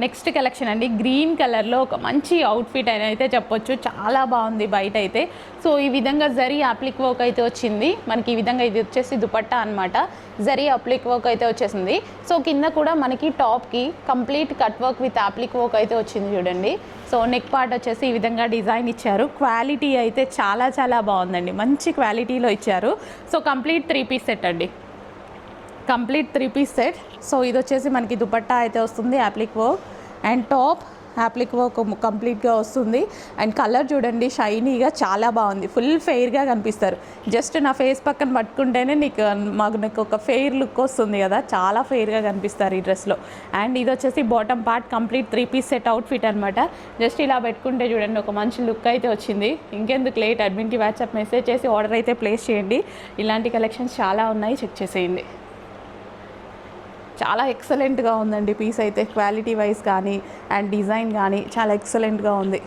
Next collection అండి, green కలర్లో ఒక మంచి అవుట్ఫిట్ అని అయితే చెప్పొచ్చు. చాలా బాగుంది బయట అయితే. సో ఈ విధంగా జరీ అప్లిక్ వర్క్ అయితే వచ్చింది మనకి. ఈ విధంగా ఇది వచ్చేసి దుపట్టా అనమాట. జరీ అప్లిక్ వర్క్ అయితే వచ్చేసింది. సో కింద కూడా మనకి టాప్కి complete cut work with applique work అయితే వచ్చింది చూడండి. సో నెక్ పార్ట్ వచ్చేసి ఈ విధంగా డిజైన్ ఇచ్చారు. క్వాలిటీ అయితే చాలా చాలా బాగుందండి, మంచి క్వాలిటీలో ఇచ్చారు. సో కంప్లీట్ 3 పీస్ సెట్ అండి, కంప్లీట్ 3 పీస్ సెట్. సో ఇది వచ్చేసి మనకి దుపట్టా అయితే వస్తుంది అప్లిక్ వర్క్, అండ్ టాప్ అప్లిక్ వర్క్ కంప్లీట్గా వస్తుంది. అండ్ కలర్ చూడండి, షైనీగా చాలా బాగుంది, ఫుల్ ఫెయిర్గా కనిపిస్తారు. జస్ట్ నా ఫేస్ పక్కన పట్టుకుంటేనే నాకు ఒక ఫెయిర్ లుక్ వస్తుంది కదా, చాలా ఫెయిర్గా కనిపిస్తారు ఈ డ్రెస్లో. అండ్ ఇది వచ్చేసి bottom part complete 3 piece set outfit అనమాట. జస్ట్ ఇలా పెట్టుకుంటే చూడండి ఒక మంచి లుక్ అయితే వచ్చింది. ఇంకెందుకు లేట్, అడ్మిన్కి వాట్సాప్ మెసేజ్ చేసి ఆర్డర్ అయితే ప్లేస్ చేయండి. ఇలాంటి కలెక్షన్స్ చాలా ఉన్నాయి, చెక్ చేసేయండి. చాలా ఎక్సలెంట్గా ఉందండి పీస్ అయితే, క్వాలిటీ వైజ్ కానీ అండ్ డిజైన్ కానీ చాలా ఎక్సలెంట్గా ఉంది.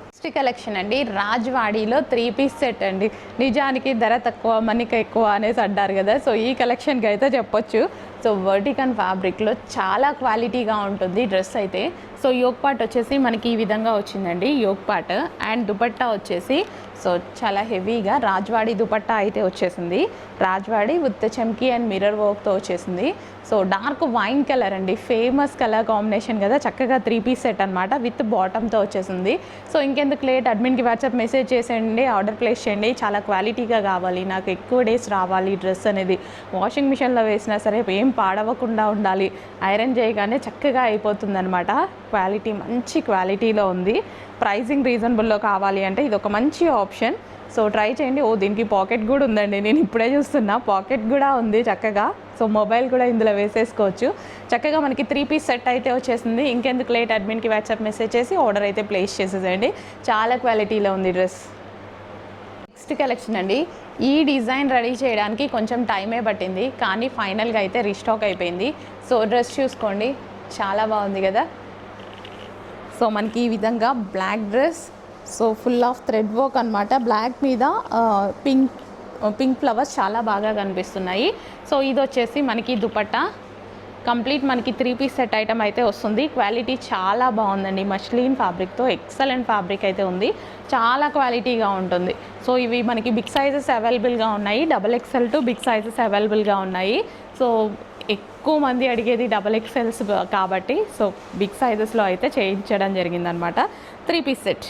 నెక్స్ట్ కలెక్షన్ అండి, రాజ్వాడీలో 3 పీస్ సెట్ అండి. నిజానికి ధర తక్కువ మనిక ఎక్కువ అనేసి అంటారు కదా, సో ఈ కలెక్షన్కి అయితే చెప్పొచ్చు. సో వర్టికన్ ఫ్యాబ్రిక్లో చాలా క్వాలిటీగా ఉంటుంది డ్రెస్ అయితే. సో యోక్ పార్ట్ వచ్చేసి మనకి ఈ విధంగా వచ్చిందండి, యోక్ పార్ట్. అండ్ దుపట్టా వచ్చేసి సో చాలా హెవీగా రాజ్వాడీ దుపట్టా అయితే వచ్చేసింది. రాజ్వాడీ విత్ చమ్కీ అండ్ మిర్రర్ వర్క్తో వచ్చేసింది. సో డార్క్ వైన్ కలర్ అండి, ఫేమస్ కలర్ కాంబినేషన్ కదా, చక్కగా 3 పీస్ సెట్ అనమాట విత్ బాటమ్తో వచ్చేసింది. సో ఇంకెందుకు లేట్, అడ్మిన్కి వాట్సాప్ మెసేజ్ చేసేయండి, ఆర్డర్ ప్లేస్ చేయండి. చాలా క్వాలిటీగా కావాలి, నాకు ఎక్కువ డేస్ రావాలి డ్రెస్ అనేది. వాషింగ్ మిషన్లో వేసినా సరే ఏం పాడవకుండా ఉండాలి, ఐరన్ చేయగానే చక్కగా అయిపోతుంది అనమాట. క్వాలిటీ మంచి క్వాలిటీలో ఉంది. ప్రైజింగ్ రీజనబుల్లో కావాలి అంటే ఇది ఒక మంచి ఆప్షన్. సో ట్రై చేయండి. దీనికి పాకెట్ కూడా ఉందండి, నేను ఇప్పుడే చూస్తున్నా, పాకెట్ కూడా ఉంది చక్కగా. సో మొబైల్ కూడా ఇందులో వేసేసుకోవచ్చు. చక్కగా మనకి 3 పీస్ సెట్ అయితే వచ్చేసింది. ఇంకెందుకు లేట్, అడ్మిన్కి వాట్సాప్ మెసేజ్ చేసి ఆర్డర్ అయితే ప్లేస్ చేసేసేయండి. చాలా క్వాలిటీలో ఉంది డ్రెస్. నెక్స్ట్ కలెక్షన్ అండి, ఈ డిజైన్ రెడీ చేయడానికి కొంచెం టైమే పట్టింది, కానీ ఫైనల్గా అయితే రీస్టాక్ అయిపోయింది. సో డ్రెస్ చూసుకోండి, చాలా బాగుంది కదా. సో మనకి ఈ విధంగా black dress, so full of thread work అనమాట. బ్లాక్ మీద పింక్ ఫ్లవర్స్ చాలా బాగా కనిపిస్తున్నాయి. సో ఇది వచ్చేసి మనకి దుపట్టా కంప్లీట్ మనకి 3 పీస్ సెట్ ఐటమ్ అయితే వస్తుంది. క్వాలిటీ చాలా బాగుందండి, మష్లీన్ ఫ్యాబ్రిక్తో ఎక్సలెంట్ ఫ్యాబ్రిక్ అయితే ఉంది, చాలా క్వాలిటీగా ఉంటుంది. సో ఇవి మనకి బిగ్ సైజెస్ అవైలబుల్గా ఉన్నాయి, XXL టు బిగ్ సైజెస్ అవైలబుల్గా ఉన్నాయి. సో ఎక్కువ మంది అడిగేది XXLs కాబట్టి సో బిగ్ సైజెస్లో అయితే చేయించడం జరిగిందనమాట. 3 పీస్ సెట్.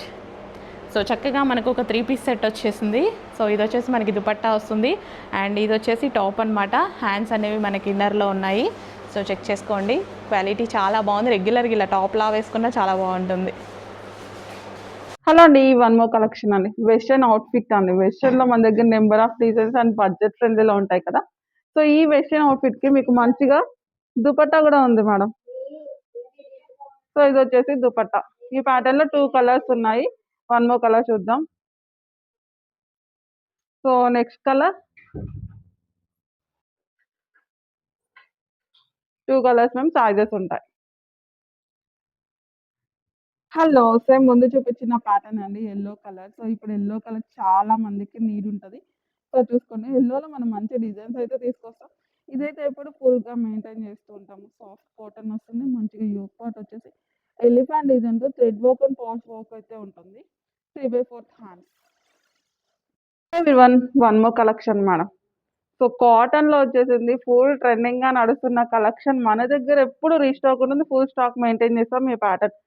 సో చక్కగా మనకు ఒక 3 పీస్ సెట్ వచ్చేసింది. సో ఇది వచ్చేసి మనకి దుపట్టా వస్తుంది, అండ్ ఇది వచ్చేసి టాప్ అనమాట. హ్యాండ్స్ అనేవి మనకి ఇన్నర్లో ఉన్నాయి. సో చెక్ చేసుకోండి, క్వాలిటీ చాలా బాగుంది. రెగ్యులర్గా ఇలా టాప్లా వేసుకున్నా చాలా బాగుంటుంది. హలో అండి, వన్ మోర్ కలెక్షన్ అండి, వెస్టర్న్ అవుట్ఫిట్ అండి. వెస్టర్న్లో మన దగ్గర number of designs and budget ఫ్రెండ్లీలో ఉంటాయి కదా. సో ఈ వెస్టర్న్ అవుట్ఫిట్కి మీకు మంచిగా దుపట్టా కూడా ఉంది మేడం. సో ఇది వచ్చేసి దుపట్టా. ఈ ప్యాటర్న్లో 2 కలర్స్ ఉన్నాయి. వన్ మోర్ కలర్ చూద్దాం. సో నెక్స్ట్ కలర్, 2 కలర్స్ మేము సైజెస్ ఉంటాయి. హలో, సేమ్ ముందు చూపించిన ప్యాటర్న్ అండి, ఎల్లో కలర్. సో ఇప్పుడు ఎల్లో కలర్ చాలా మందికి నీడ్ ఉంటుంది. సో చూసుకోండి, ఎల్లోలో మనం మంచి డిజైన్స్ అయితే తీసుకొస్తాం. ఇదైతే ఎప్పుడు ఫుల్గా మెయింటైన్ చేస్తూ ఉంటాము. సాఫ్ట్ కాటన్ వస్తుంది, మంచిగా యోక్ పార్ట్ వచ్చేసి ఎలిఫెంట్ డిజైన్తో thread work and posh work అయితే ఉంటుంది. 3/4 hands. One more collection madam. So కాటన్లో వచ్చేసింది, ఫుల్ ట్రెండింగ్గా నడుస్తున్న కలెక్షన్ మన దగ్గర ఎప్పుడు రీస్టాక్ ఉంటుంది, ఫుల్ స్టాక్ మెయింటైన్ చేస్తాం ఈ ప్యాటర్న్.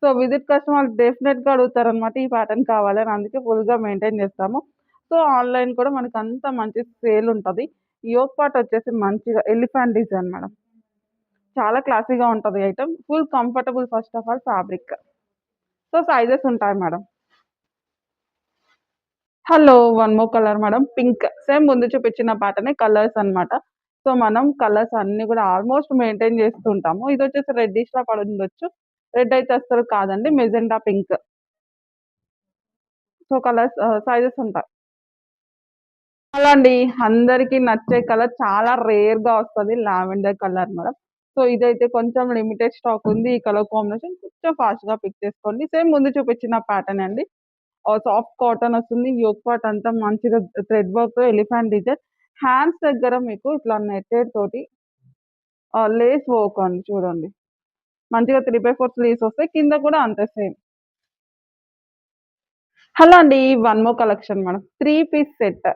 సో విజిట్ కస్టమర్ డెఫినెట్గా అడుగుతారనమాట ఈ ప్యాటర్న్ కావాలని, అందుకే ఫుల్గా మెయింటైన్ చేస్తాము. సో ఆన్లైన్ కూడా మనకి అంత మంచి సేల్ ఉంటుంది. యోక్ పార్ట్ వచ్చేసి మంచిగా ఎలిఫెంట్ డిజైన్ మేడం, చాలా క్లాసీగా ఉంటుంది item, full comfortable first of all fabric. So sizes ఉంటాయి madam. Hello, one more colour madam, pink. Same ముందు చూపించిన ప్యాటర్న్ కలర్స్ అనమాట. సో మనం కలర్స్ అన్ని కూడా ఆల్మోస్ట్ మెయింటైన్ చేస్తుంటాము. ఇది వచ్చేసి రెడ్డిష్ లా పడి ఉండొచ్చు, రెడ్ అయితే అసలు కాదండి, magenta pink. So colours sizes ఉంటాయి. అలా అండి, అందరికీ నచ్చే కలర్ చాలా రేర్ గా వస్తుంది, లావెండర్ కలర్ మేడం. సో ఇదైతే కొంచెం లిమిటెడ్ స్టాక్ ఉంది. ఈ కలర్ కాంబినేషన్ కొంచెం ఫాస్ట్ గా పిక్ చేసుకోండి. సేమ్ ముందు చూపించిన ప్యాటర్న్ అండి, సాఫ్ట్ కాటన్ వస్తుంది. యోక్ పార్ట్ అంతా మంచిగా thread work, elephant design. Hands దగ్గర మీకు ఇట్లా నెట్టెడ్ తోటి లేస్ వర్క్ అండి చూడండి. మంచిగా 3/4 స్లీవ్స్ వస్తాయి. కింద కూడా అంతే సేమ్. హలో అండి. One more collection madam. 3 piece set.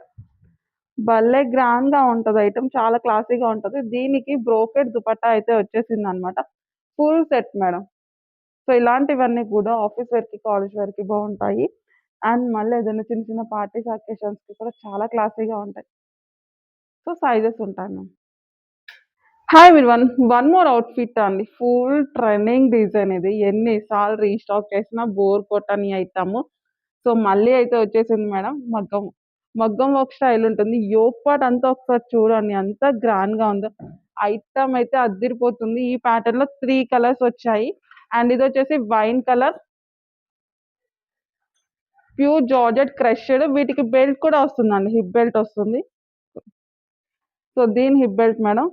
భలే గ్రాండ్‌గా ఉంటది ఐటెమ్. చాలా క్లాసీగా ఉంటది. దీనికి బ్రోకెట్ దుపట్టా అయితే వచ్చేసిందనమాట. Full set madam. సో, ఇలాంటివన్నీ కూడా ఆఫీస్ వేర్‌కి, కాలేజ్ వేర్‌కి బావుంటాయి. అండ్ మళ్ళీ ఏదైనా చిన్న చిన్న పార్టీస్, అకేషన్స్‌కి కూడా చాలా క్లాసీగా ఉంటాయి. సో, సైజెస్ ఉంటాయి ma'am. Hi everyone. One more outfit అండి. ఫుల్ ట్రెండింగ్ డిజైన్ ఇది. ఎన్ని సార్లు రీస్టాక్ చేసినా బోర్ కొట్టని ఐటెము. సో, మళ్ళీ అయితే వచ్చేసింది మేడం మగ్గం. మగ్గం వర్క్ స్టైల్ ఉంటుంది. యోక్ పార్ట్ అంతా ఒకసారి చూడండి ఎంత గ్రాండ్‌గా ఉందో. ఐటెమ్ అయితే అద్దిరిపోతుంది. ఈ ప్యాటర్న్‌లో 3 కలర్స్ వచ్చాయి. అండ్ ఇదొచ్చేసి wine colour, pure georgette crushed. వీటికి బెల్ట్ కూడా వస్తుందండి. హిప్ బెల్ట్ వస్తుంది. సో, దీని హిప్ బెల్ట్ మేడం.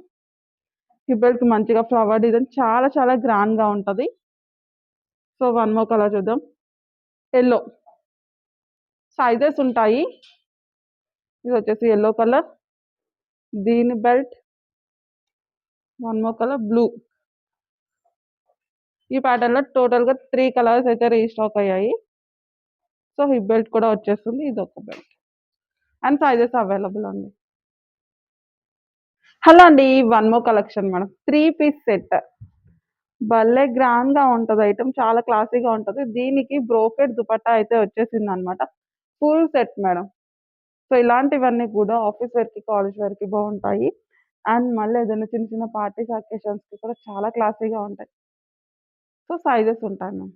హిప్ బెల్ట్‌కి మంచిగా ఫ్లవర్ డిజైన్ చాలా చాలా గ్రాండ్‌గా ఉంటది. సో, వన్ మోర్ కలర్ చూద్దాం. యెల్లో. సైజెస్ ఉంటాయి. ఇదొచ్చేసి యెల్లో కలర్. దీని belt. One more colour blue. ఈ ప్యాటర్న్‌లో టోటల్‌గా 3 కలర్స్ అయితే రీస్టాక్ అయ్యాయి. సో, హిప్ బెల్ట్ కూడా వచ్చేస్తుంది. ఇదొక బెల్ట్. అండ్ సైజెస్ అవైలబుల్ అండి. హలో అండి. One more collection madam. 3 piece set. భలే గ్రాండ్‌గా ఉంటది ఐటెమ్. చాలా క్లాసీగా ఉంటది. దీనికి బ్రోకెట్ దుపట్టా అయితే వచ్చేసిందనమాట. Full set madam. సో, ఇలాంటివన్నీ కూడా ఆఫీస్ వేర్‌కి, కాలేజ్ వేర్‌కి బావుంటాయి. అండ్ మళ్ళీ ఏదైనా చిన్న చిన్న పార్టీస్, అకేషన్స్‌కి కూడా చాలా క్లాసీగా ఉంటాయి. సో, సైజెస్ ఉంటాయి మ్యామ్.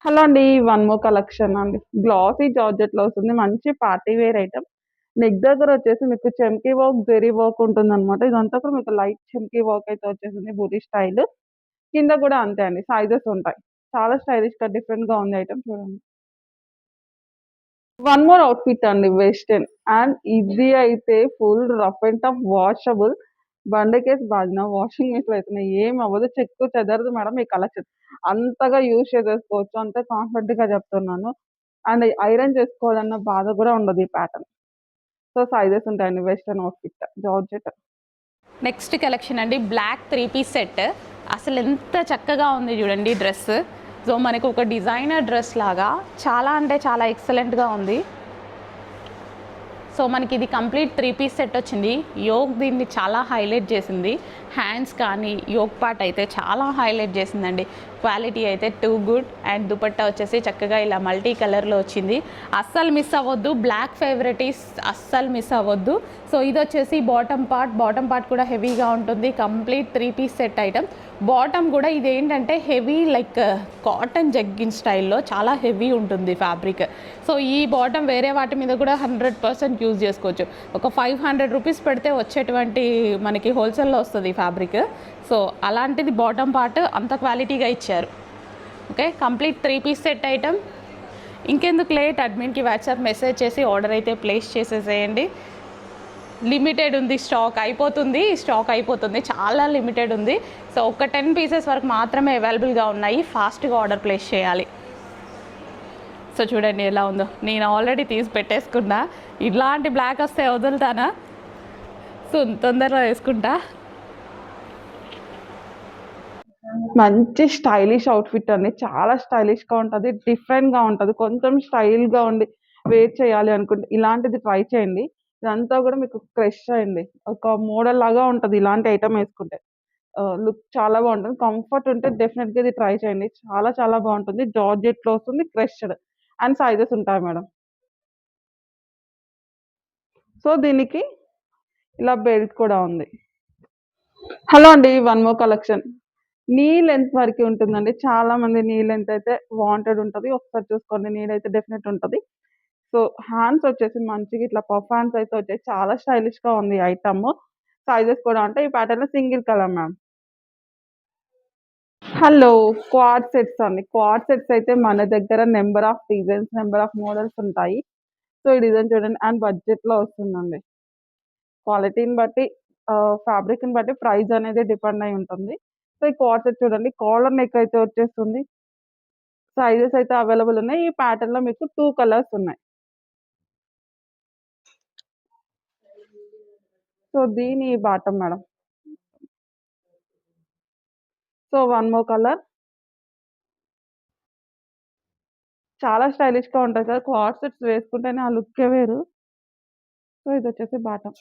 హలో అండి. వన్ మోర్ కలెక్షన్ అండి. గ్లాసీ జార్జెట్‌లో వస్తుంది. మంచి పార్టీ వేర్ ఐటెమ్. నెక్ దగ్గరొచ్చేసి మీకు చెమ్కీ వర్క్, జెరీ వర్క్ ఉంటుందనమాట. ఇదంతా కూడా మీకు లైట్ చెమ్కీ వర్క్ అయితే వచ్చేసింది బూటీ స్టైల్. కింద కూడా అంతే అండి. సైజెస్ ఉంటాయి. చాలా స్టైలిష్‌గా డిఫరెంట్‌గా ఉంది ఐటెమ్ చూడండి. వన్ మోర్ అవుట్‌ఫిట్ అండి వెస్టర్న్. అండ్ ఇది అయితే full rough and tough washable. బండకేసి బాజిన వాషింగ్ మిషన్‌లో అయితేనే ఏం అవ్వదు. చెక్కు చెదరదు మేడం ఈ కలెక్షన్. అంతగా యూజ్ చేసేసుకోవచ్చు. అంత కాన్ఫిడెంట్‌గా చెప్తున్నాను. అండ్ ఐరన్ చేసుకోవాలన్న బాధ కూడా ఉండదు ఈ ప్యాటర్న్. సో, సైజెస్ ఉంటాయండి. Western outfit georgette. Next collection అండి బ్లాక్ 3 పీస్ సెట్. అసలు ఎంత చక్కగా ఉంది చూడండి డ్రెస్. సో మనకు ఒక డిజైనర్ డ్రెస్ లాగా చాలా అంటే చాలా ఎక్సలెంట్‌గా ఉంది. సో మనకి ఇది కంప్లీట్ 3 పీస్ సెట్ వచ్చింది. యోక్ దీన్ని చాలా హైలైట్ చేసింది. హ్యాండ్స్ కానీ యోక్ పార్ట్ అయితే చాలా హైలైట్ చేసిందండి. క్వాలిటీ అయితే టూ గుడ్. అండ్ దుపట్టా వచ్చేసి చక్కగా ఇలా మల్టీ కలర్లో వచ్చింది. అస్సలు మిస్ అవ్వద్దు. బ్లాక్ ఫేవరెటీస్ అస్సలు మిస్ అవ్వద్దు. సో ఇది వచ్చేసి బాటమ్ పార్ట్ కూడా హెవీగా ఉంటుంది. Complete 3 piece set item. Bottom కూడా ఇది ఏంటంటే హెవీ లైక్ కాటన్ జగ్గిన్ స్టైల్లో చాలా హెవీ ఉంటుంది ఫ్యాబ్రిక్. సో ఈ బాటమ్ వేరే వాటి మీద కూడా 100% యూజ్ చేసుకోవచ్చు. ఒక 500 రూపీస్ పెడితే వచ్చేటువంటి మనకి హోల్సేల్లో వస్తుంది ఈ ఫ్యాబ్రిక్. సో అలాంటిది బాటమ్ పార్ట్ అంత క్వాలిటీగా ఇచ్చారు. Okay, complete 3 piece set item. ఇంకెందుకు లేట్, అడ్మిన్కి వాట్సాప్ మెసేజ్ చేసి ఆర్డర్ అయితే ప్లేస్ చేసేసేయండి. లిమిటెడ్ ఉంది, స్టాక్ అయిపోతుంది, చాలా లిమిటెడ్ ఉంది. సో ఒక 10 పీసెస్ వరకు మాత్రమే అవైలబుల్గా ఉన్నాయి. ఫాస్ట్గా ఆర్డర్ ప్లేస్ చేయాలి. సో చూడండి ఎలా ఉందో. నేను ఆల్రెడీ తీసి పెట్టేసుకున్నా. ఇలాంటి బ్లాక్ వస్తే వదులుతానా? సో తొందరగా వేసుకుంటా. మంచి స్టైలిష్ అవుట్‌ఫిట్ అండి. చాలా స్టైలిష్‌గా ఉంటది. డిఫరెంట్‌గా ఉంటది. కొంచెం స్టైల్‌గా ఉండి వేర్ చేయాలి అనుకుంటే ఇలాంటిది ట్రై చేయండి. ఇదంతా కూడా మీకు క్రష్ అండి. ఒక మోడల్ లాగా ఉంటది ఇలాంటి ఐటెమ్ ఏసుకుంటే. లుక్ చాలా బావుంటుంది. కంఫర్ట్ ఉంటే డెఫినిట్‌గా ఇది ట్రై చేయండి. చాలా చాలా బావుంటుంది. జార్జెట్‌లో వస్తుంది. క్రష్డ్ అండ్ సైజెస్ ఉంటాయి మేడం. సో, దీనికి ఇలా బెల్ట్ కూడా ఉంది. హలో అండి. One more collection. Knee length వరకే ఉంటుందండి. చాలా మంది నీ లెంత్ అయితే వాంటెడ్ ఉంటది. ఒకసారి చూసుకోండి. నీదైతే డెఫినెట్ ఉంటది. సో, హ్యాండ్స్ వచ్చేసి మంచిగా ఇట్లా పఫ్ హ్యాండ్స్ అయితే వచ్చాయి. చాలా స్టైలిష్‌గా ఉంది ఐటెమ్. సైజెస్ కూడా అంటే ఈ ప్యాటర్న్‌లో single colour ma'am. Hello. Quad sets అండి. క్వాడ్ సెట్స్ అయితే మన దగ్గర number of designs, number of models ఉంటాయి. సో, ఈ డిజైన్ చూడండి అండ్ బడ్జెట్‌లో వస్తుందండి. క్వాలిటీని బట్టి ఫ్యాబ్రిక్‌ని బట్టి ప్రైస్ అనేది డిపెండ్ అయి ఉంటుంది. సో, ఈ క్వాడ్ సెట్ చూడండి. కాలర్ నెక్ అయితే వచ్చేస్తుంది. సైజెస్ అయితే అవైలబుల్ ఉన్నాయి. ఈ ప్యాటర్న్‌లో మీకు 2 కలర్స్ ఉన్నాయి. సో, దీని bottom madam. So one more colour, చాలా స్టైలిష్గా ఉంటుంది కదా, క్వాడ్ సెట్స్ వేసుకుంటేనే ఆ లుక్కే వేరు. సో ఇది వచ్చేసి bottom.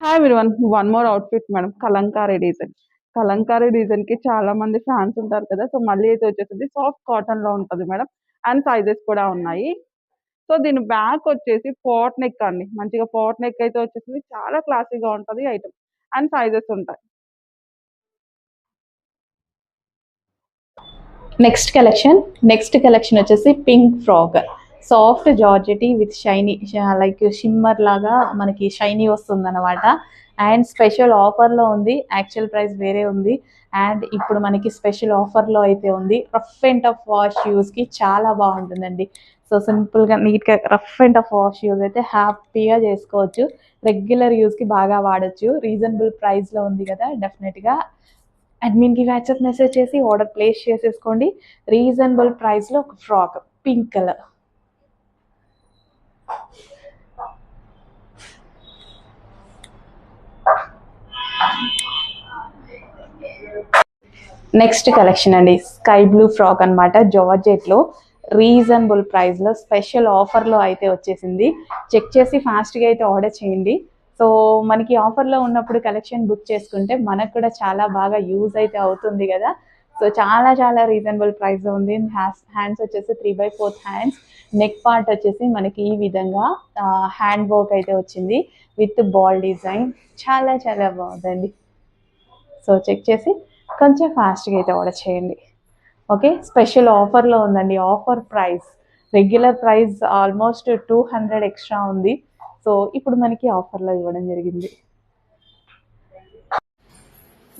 Hi everyone, one more outfit madam. Kalamkari design. Kalamkari డిజైన్‌కి చాలా మంది ఫ్యాన్స్ ఉంటారు కదా! సో, మళ్ళీ అయితే వచ్చేసింది సాఫ్ట్ కాటన్‌లో ఉంటది మేడం. అండ్ సైజెస్ కూడా ఉన్నాయి. సో, దీని బ్యాక్ వచ్చేసి పాట్ నెక్ అండి. మంచిగా పాట్ నెక్ అయితే వచ్చేసింది. చాలా క్లాసీగా ఉంటది ఐటెమ్. అండ్ సైజెస్ ఉంటాయి. నెక్స్ట్ కలెక్షన్ వచ్చేసి pink frock. Soft georgette with shiny, like shimmer లాగా మనకి షైనీ వస్తుందన్నమాట. అండ్ స్పెషల్ ఆఫర్లో ఉంది. యాక్చువల్ ప్రైస్ వేరే ఉంది. అండ్ ఇప్పుడు మనకి స్పెషల్ ఆఫర్లో అయితే ఉంది. రఫ్ అండ్ టఫ్ వాష్ యూస్కి చాలా బాగుంటుందండి. సో సింపుల్గా నీట్గా rough and tough wash use అయితే హ్యాపీగా చేసుకోవచ్చు. రెగ్యులర్ యూస్కి బాగా వాడచ్చు. రీజనబుల్ ప్రైస్లో ఉంది కదా, డెఫినెట్గా అడ్మిన్కి వాట్సాప్ మెసేజ్ చేసి ఆర్డర్ ప్లేస్ చేసేసుకోండి. రీజనబుల్ ప్రైస్లో ఒక frock pink colour. Next collection అండి, స్కై బ్లూ ఫ్రాక్ అనమాట, జార్జెట్లో రీజనబుల్ ప్రైస్లో స్పెషల్ ఆఫర్లో అయితే వచ్చేసింది. చెక్ చేసి ఫాస్ట్గా అయితే ఆర్డర్ చేయండి. సో మనకి ఆఫర్లో ఉన్నప్పుడు కలెక్షన్ బుక్ చేసుకుంటే మనకు కూడా చాలా బాగా యూజ్ అయితే అవుతుంది కదా. సో చాలా చాలా రీజనబుల్ ప్రైస్లో ఉంది. హ్యాండ్స్ వచ్చేసి 3/4 హ్యాండ్స్. నెక్ పార్ట్ వచ్చేసి మనకి ఈ విధంగా హ్యాండ్ వర్క్ అయితే వచ్చింది విత్ బాల్ డిజైన్. చాలా చాలా బాగుందండి. సో చెక్ చేసి కొంచెం ఫాస్ట్గా అయితే ఆర్డర్ చేయండి. ఓకే, స్పెషల్ ఆఫర్లో ఉందండి. Offer price, regular price almost 200 extra ఉంది. సో ఇప్పుడు మనకి ఆఫర్లో ఇవ్వడం జరిగింది.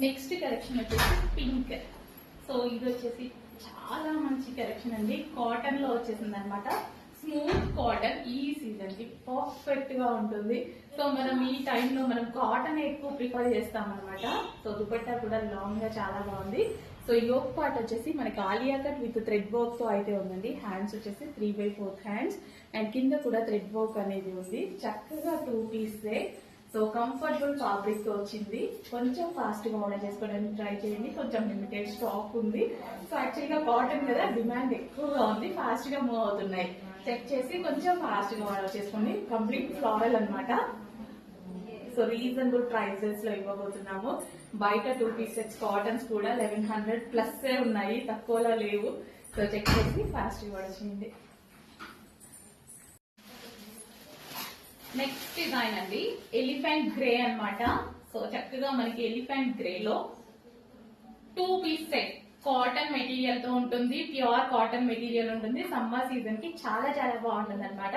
నెక్స్ట్ కలెక్షన్ వచ్చేసి పింక్. సో ఇది వచ్చేసి చాలా మంచి కలెక్షన్ అండి. కాటన్లో వచ్చేసింది అనమాట. స్మూత్ కాటన్, ఈ సీజన్ కి పర్ఫెక్ట్ గా ఉంటుంది. సో మనం ఈ టైంలో మనం కాటన్ ఎక్కువ ప్రిఫర్ చేస్తాం అనమాట. సో దుపట్టా కూడా లాంగ్ గా చాలా బాగుంది. సో యోక్ పార్ట్ వచ్చేసి మనకి Alia cut with thread work తో అయితే ఉందండి. హ్యాండ్స్ వచ్చేసి 3/4 హ్యాండ్స్ అండ్ కింద కూడా థ్రెడ్ వర్క్ అనేది ఉంది. చక్కగా 2 పీసే. సో కంఫర్టబుల్ ఫ్యాబ్రిక్ తో వచ్చింది. కొంచెం ఫాస్ట్ గా ఆర్డర్ చేసుకోవడానికి ట్రై చేయండి. కొంచెం లిమిటెడ్ స్టాక్ ఉంది. సో యాక్చువల్ గా కాటన్ కదా, డిమాండ్ ఎక్కువగా ఉంది. ఫాస్ట్ గా మూవ్ అవుతున్నాయి. చెక్ చేసి కొంచెం ఫాస్ట్ గా ఆర్డర్ చేసుకోండి. కంప్లీట్ ఫ్లోరల్ అన్నమాట. సో రీజనబుల్ ప్రైసెస్ లో ఇవ్వబోతున్నాము. బయట 2 పీస్ సెట్స్ కాటన్స్ కూడా 1100 ప్లస్ ఉన్నాయి, తక్కువలో లేవు. సో చెక్ చేసి ఫాస్ట్ గా ఆర్డర్ చేయండి. నెక్స్ట్ డిజైన్ అండి, ఎలిఫెంట్ గ్రే అన్నమాట. సో చక్కగా మనకి ఎలిఫెంట్ గ్రే లో 2 పీస్ సెట్ కాటన్ మెటీరియల్ తో ఉంటుంది. ప్యూర్ కాటన్ మెటీరియల్ ఉంటుంది. సమ్మర్ సీజన్ కి చాలా చాలా బాగుంటుంది అనమాట.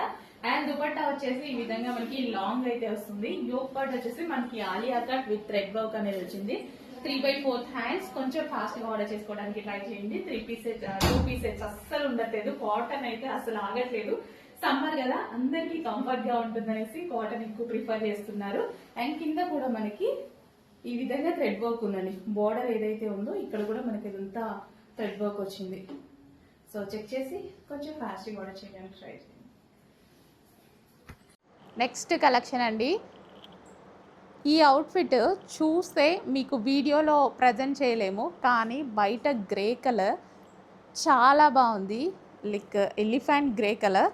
అండ్ దుపట్టా వచ్చేసి ఈ విధంగా మనకి లాంగ్ అయితే వస్తుంది. యోక్ పార్ట్ వచ్చేసి మనకి Alia cut with thread work అనేది వచ్చింది. 3/4 హ్యాండ్స్. కొంచెం ఫాస్ట్ గా ఆర్డర్ చేసుకోవడానికి ట్రై చేయండి. 3 పీసెస్ 2 పీసెస్ అస్సలు ఉండట్లేదు. కాటన్ అయితే అసలు ఆగట్లేదు. సమ్మర్ కదా, అందరికి కంఫర్ట్ గా ఉంటుందనేసి కాటన్ ఎక్కువ ప్రిఫర్ చేస్తున్నారు. అండ్ కింద కూడా మనకి ఈ విధంగా థ్రెడ్ వర్క్ ఉందండి. బోర్డర్ ఏదైతే ఉందో ఇక్కడ కూడా మనకి ఇదంతా థ్రెడ్ వర్క్ వచ్చింది. సో చెక్ చేసి కొంచెం ఫాస్ట్ గా ఆర్డర్ చేయడానికి ట్రై చేయండి. నెక్స్ట్ కలెక్షన్ అండి, ఈ అవుట్ఫిట్ చూస్తే మీకు వీడియోలో ప్రజెంట్ చేయలేము, కానీ బయట గ్రే కలర్ చాలా బాగుంది. Like elephant grey colour.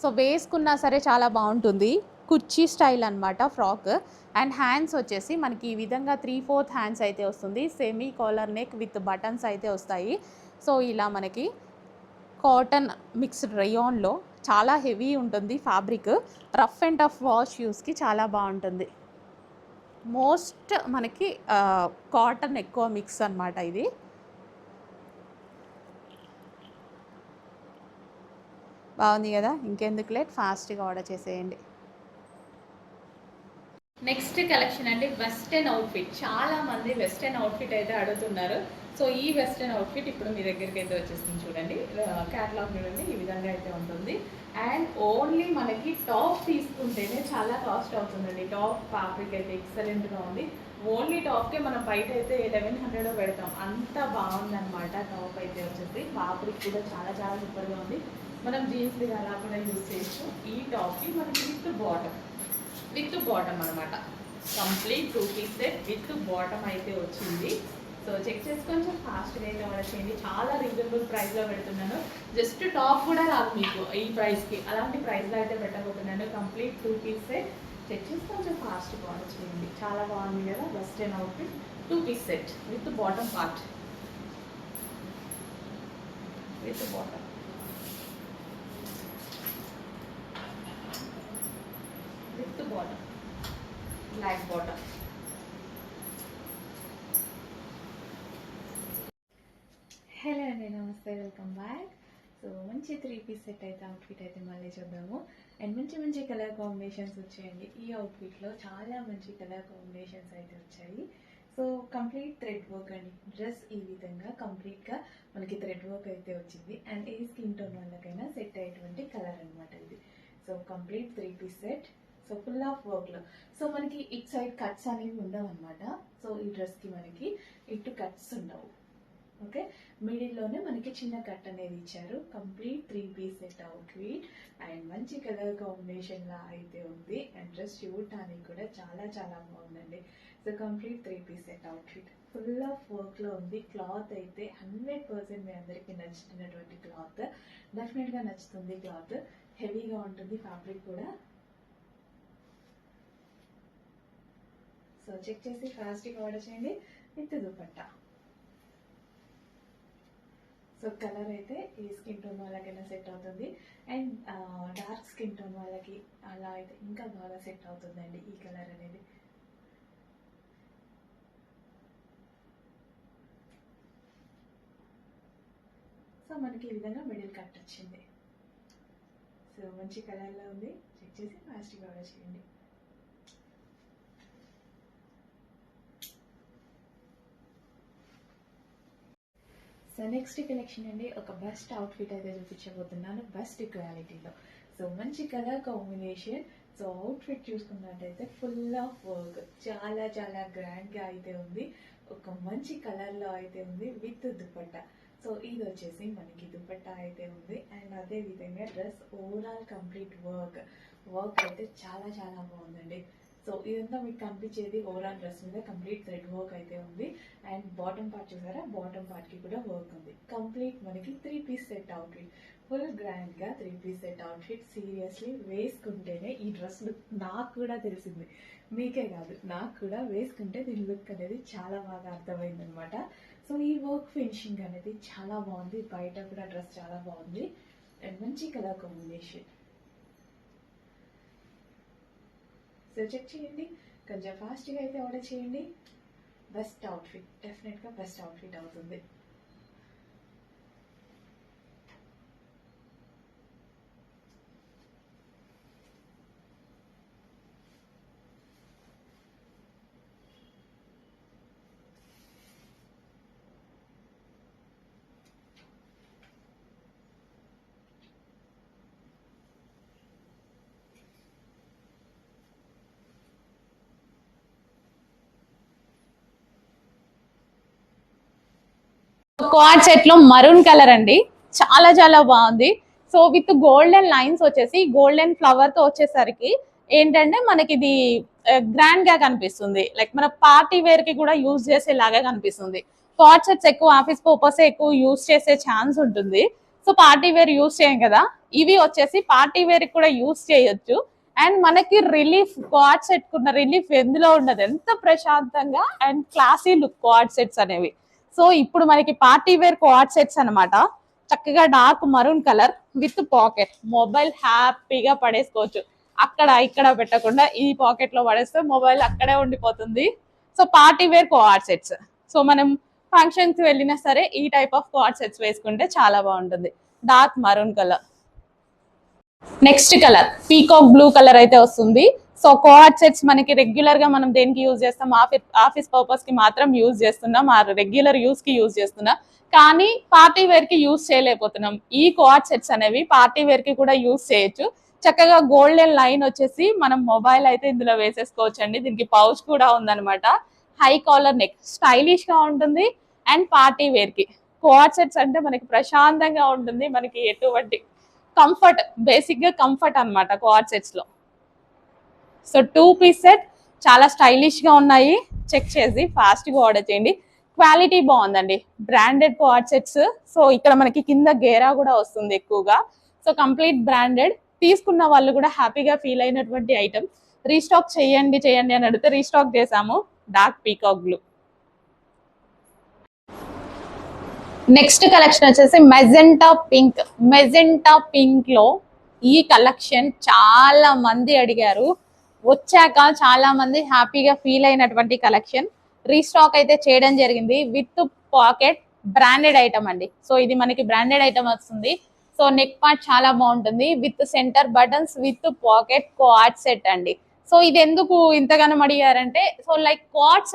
So వేసుకున్నా సరే చాలా బాగుంటుంది. కుర్చీ స్టైల్ అనమాట ఫ్రాక్. అండ్ హ్యాండ్స్ వచ్చేసి మనకి ఈ విధంగా 3/4 హ్యాండ్స్ అయితే వస్తుంది. Semi collar neck with buttons అయితే వస్తాయి. సో ఇలా మనకి కాటన్ మిక్స్డ్ రేయాన్లో చాలా హెవీ ఉంటుంది fabric. Rough and tough wash యూస్కి చాలా బాగుంటుంది. మోస్ట్ మనకి కాటన్ ఎక్కువ మిక్స్ అనమాట ఇది. బాగుంది కదా, ఇంకెందుకు లేట్, ఫాస్ట్గా ఆర్డర్ చేసేయండి. నెక్స్ట్ కలెక్షన్ అండి, వెస్టర్న్ అవుట్ఫిట్. చాలా మంది వెస్టర్న్ అవుట్ఫిట్ అయితే అడుగుతున్నారు. సో ఈ వెస్టర్న్ అవుట్ఫిట్ ఇప్పుడు మీ దగ్గరికి అయితే వచ్చేస్తుంది. చూడండి, క్యాటలాగ్ చూడండి, ఈ విధంగా అయితే ఉంటుంది. అండ్ ఓన్లీ మనకి టాప్ తీసుకుంటేనే చాలా కాస్ట్ అవుతుందండి. టాప్ ఫ్యాబ్రిక్ అయితే ఎక్సలెంట్గా ఉంది. ఓన్లీ టాప్కే మనం బయట అయితే 1100 పెడతాం, అంత బాగుందన్నమాట. టాప్ అయితే వచ్చేసి ఫ్యాబ్రిక్ కూడా చాలా చాలా సూపర్గా ఉంది. మనం జీన్స్ మీద అలా కూడా యూజ్ చేయొచ్చు. ఈ టాప్కి మనకి విత్ బాటమ్ అనమాట. Complete 2 piece set with bottom అయితే వచ్చింది. సో చెక్ చేసి కొంచెం ఫాస్ట్గా అయితే ఆర్డర్ చేయండి. చాలా రీజనబుల్ ప్రైస్లో పెడుతున్నాను. జస్ట్ టాప్ కూడా రాదు మీకు ఈ ప్రైస్కి, అలాంటి ప్రైస్లో అయితే పెట్టబోతున్నాను. కంప్లీట్ 2 పీస్ సెట్ చెక్ చేసి కొంచెం ఫాస్ట్గా ఆర్డర్ చేయండి. చాలా బాగుంది కదా western outfit 2 piece set with bottom part, with bottom. With bottom, black bottom. Hello అండి, నమస్తే, వెల్కమ్ బ్యాక్. సో మంచి 3 పీస్ సెట్ అయితే అవుట్ఫిట్ అయితే మళ్ళీ చూద్దాము. అండ్ మంచి మంచి కలర్ కాంబినేషన్స్ వచ్చాయండి. ఈ అవుట్ఫిట్లో చాలా మంచి కలర్ కాంబినేషన్స్ అయితే వచ్చాయి. సో కంప్లీట్ థ్రెడ్ వర్క్ అండి. డ్రెస్ ఈ విధంగా కంప్లీట్గా మనకి థ్రెడ్ వర్క్ అయితే వచ్చింది. అండ్ ఏ స్కిన్ టోన్ వాళ్ళకైనా సెట్ అయ్యేటువంటి కలర్ అనమాట ఇది. So complete 3 piece set. So full of వర్క్లో. సో మనకి ఇటు సైడ్ కట్స్ అనేవి ఉండవు అనమాట. సో ఈ డ్రెస్కి మనకి ఇటు కట్స్ ఉండవు. ఓకే, మిడిల్లోనే మనకి చిన్న కట్ అనేది ఇచ్చారు. Complete 3 piece set outfit and మంచి కలర్ కాంబినేషన్ లా అయితే ఉంది. అండ్ డ్రెస్ చూడటానికి కూడా చాలా చాలా బాగుందండి. So complete 3 piece set outfit full of వర్క్లో ఉంది. క్లాత్ అయితే 100% మీ అందరికీ నచ్చుతున్నటువంటి క్లాత్. డెఫినెట్గా నచ్చుతుంది. క్లాత్ హెవీగా ఉంటుంది, ఫ్యాబ్రిక్ కూడా. సో చెక్ చేసి ఫాస్ట్గా ఆర్డర్ చేయండి విత్ దుపట్టా. సో కలర్ అయితే ఈ స్కిన్ టోన్ వాళ్ళకైనా సెట్ అవుతుంది. అండ్ డార్క్ స్కిన్ టోన్ వాళ్ళకి అలా అయితే ఇంకా బాగా సెట్ అవుతుందండి ఈ కలర్ అనేది. సో మనకి ఈ విధంగా మిడిల్ కట్ వచ్చింది. సో మంచి కలర్లో ఉంది. చెక్ చేసి ఫాస్ట్గా ఆర్డర్ చేయండి. సో నెక్స్ట్ కలెక్షన్ అండి, ఒక బెస్ట్ అవుట్ఫిట్ అయితే చూపించబోతున్నాను బెస్ట్ క్వాలిటీలో. సో మంచి కలర్ కాంబినేషన్. సో అవుట్ఫిట్ చూసుకున్నట్టయితే ఫుల్ ఆఫ్ వర్క్, చాలా చాలా గ్రాండ్గా అయితే ఉంది. ఒక మంచి కలర్లో అయితే ఉంది విత్ దుపట్టా. సో ఇది వచ్చేసి మనకి దుపట్టా అయితే ఉంది. అండ్ అదే విధంగా డ్రెస్ ఓవరాల్ కంప్లీట్ వర్క్ అయితే చాలా చాలా బాగుందండి. సో ఇదంతా మీకు కనిపించేది ఓవరాల్ డ్రెస్ మీద కంప్లీట్ థ్రెడ్ వర్క్ అయితే ఉంది. అండ్ బాటమ్ పార్ట్ చూసారా, బాటమ్ పార్ట్కి కూడా వర్క్ ఉంది. కంప్లీట్ మనకి 3 పీస్ సెట్ అవుట్ఫిట్, ఫుల్ గ్రాండ్గా 3 పీస్ సెట్ అవుట్ఫిట్. సీరియస్లీ వేసుకుంటేనే ఈ డ్రెస్ లుక్ నాకు కూడా తెలిసింది, మీకే కాదు నాకు కూడా. వేసుకుంటే దీని లుక్ అనేది చాలా బాగా అర్థమైంది అనమాట. సో ఈ వర్క్ ఫినిషింగ్ అనేది చాలా బాగుంది. బయట కూడా డ్రెస్ చాలా బాగుంది. అండ్ మంచి కలర్ కాంబినేషన్. సో చెక్ చేయండి, కొంచెం ఫాస్ట్గా అయితే ఆర్డర్ చేయండి. బెస్ట్ అవుట్ఫిట్, డెఫినెట్గా బెస్ట్ అవుట్ఫిట్ అవుతుంది. క్వాడ్ సెట్ లో మరూన్ కలర్ అండి, చాలా చాలా బాగుంది. సో విత్ గోల్డెన్ లైన్స్ వచ్చేసి గోల్డెన్ ఫ్లవర్ తో వచ్చేసరికి ఏంటంటే మనకి ఇది గ్రాండ్ గా కనిపిస్తుంది. లైక్ మన పార్టీ వేర్ కి కూడా యూజ్ చేసేలాగా కనిపిస్తుంది. క్వాడ్ సెట్స్ ఎక్కువ ఆఫీస్ పర్పస్ ఎక్కువ యూజ్ చేసే ఛాన్స్ ఉంటుంది. సో పార్టీ వేర్ యూజ్ చేయం కదా, ఇవి వచ్చేసి పార్టీ వేర్ కూడా యూజ్ చేయొచ్చు. అండ్ మనకి రిలీఫ్, క్వాడ్ సెట్ కున్న రిలీఫ్ ఎందులో ఉండదు, ఎంత ప్రశాంతంగా and classy look quad sets అనేవి. సో ఇప్పుడు మనకి పార్టీ వేర్ క్వాడ్ సెట్స్ అనమాట. చక్కగా dark maroon colour with pocket, mobile హ్యాపీగా పడేసుకోవచ్చు. అక్కడ ఇక్కడ పెట్టకుండా ఈ పాకెట్ లో పడేస్తే మొబైల్ అక్కడే ఉండిపోతుంది. So party wear quad sets. So మనం ఫంక్షన్స్ వెళ్ళినా సరే ఈ టైప్ ఆఫ్ క్వాడ్ సెట్స్ వేసుకుంటే చాలా బాగుంటుంది. Dark maroon colour. Next colour peacock blue colour అయితే వస్తుంది. సో క్వాడ్ సెట్స్ మనకి రెగ్యులర్ గా మనం దేనికి యూజ్ చేస్తాం, ఆఫీస్ పర్పస్ కి మాత్రం యూజ్ చేస్తున్నాం, ఆ రెగ్యులర్ యూస్ కి యూజ్ చేస్తున్నాం. కానీ పార్టీ వేర్ కి యూజ్ చేయలేకపోతున్నాం. ఈ క్వాడ్ సెట్స్ అనేవి పార్టీ వేర్ కి కూడా యూజ్ చేయొచ్చు. చక్కగా గోల్డెన్ లైన్ వచ్చేసి మనం మొబైల్ అయితే ఇందులో వేసేసుకోవచ్చు అండి. దీనికి పౌచ్ కూడా ఉందన్నమాట. హై కాలర్ నెక్, స్టైలిష్ గా ఉంటుంది. అండ్ పార్టీ వేర్ కి క్వాడ్ సెట్స్ అంటే మనకి ప్రశాంతంగా ఉంటుంది, మనకి ఎటువంటి కంఫర్ట్, బేసిక్ గా కంఫర్ట్ అనమాట క్వాడ్ సెట్స్ లో. సో 2 పీస్ సెట్ చాలా స్టైలిష్గా ఉన్నాయి. చెక్ చేసి ఫాస్ట్గా ఆర్డర్ చేయండి. క్వాలిటీ బాగుందండి, బ్రాండెడ్ కోఆర్డ్ సెట్స్. సో ఇక్కడ మనకి కింద గేరా కూడా వస్తుంది ఎక్కువగా. So complete branded. తీసుకున్న వాళ్ళు కూడా హ్యాపీగా ఫీల్ అయినటువంటి ఐటమ్. రీస్టాక్ చేయండి చేయండి అని అడిగితే రీస్టాక్ చేసాము. Dark peacock blue. Next collection వచ్చేసి మెజెంటా పింక్. మెజెంటా పింక్ లో ఈ కలెక్షన్ చాలా మంది అడిగారు, వచ్చాక చాలా మంది హ్యాపీగా ఫీల్ అయినటువంటి కలెక్షన్. రీస్టాక్ అయితే చేయడం జరిగింది. విత్ పాకెట్ బ్రాండెడ్ ఐటమ్ అండి. సో ఇది మనకి బ్రాండెడ్ ఐటమ్ వస్తుంది. సో నెక్ పార్ట్ చాలా బాగుంటుంది with centre buttons with pocket coord set అండి. సో ఇది ఎందుకు ఇంతగానో అడిగారంటే, so like coord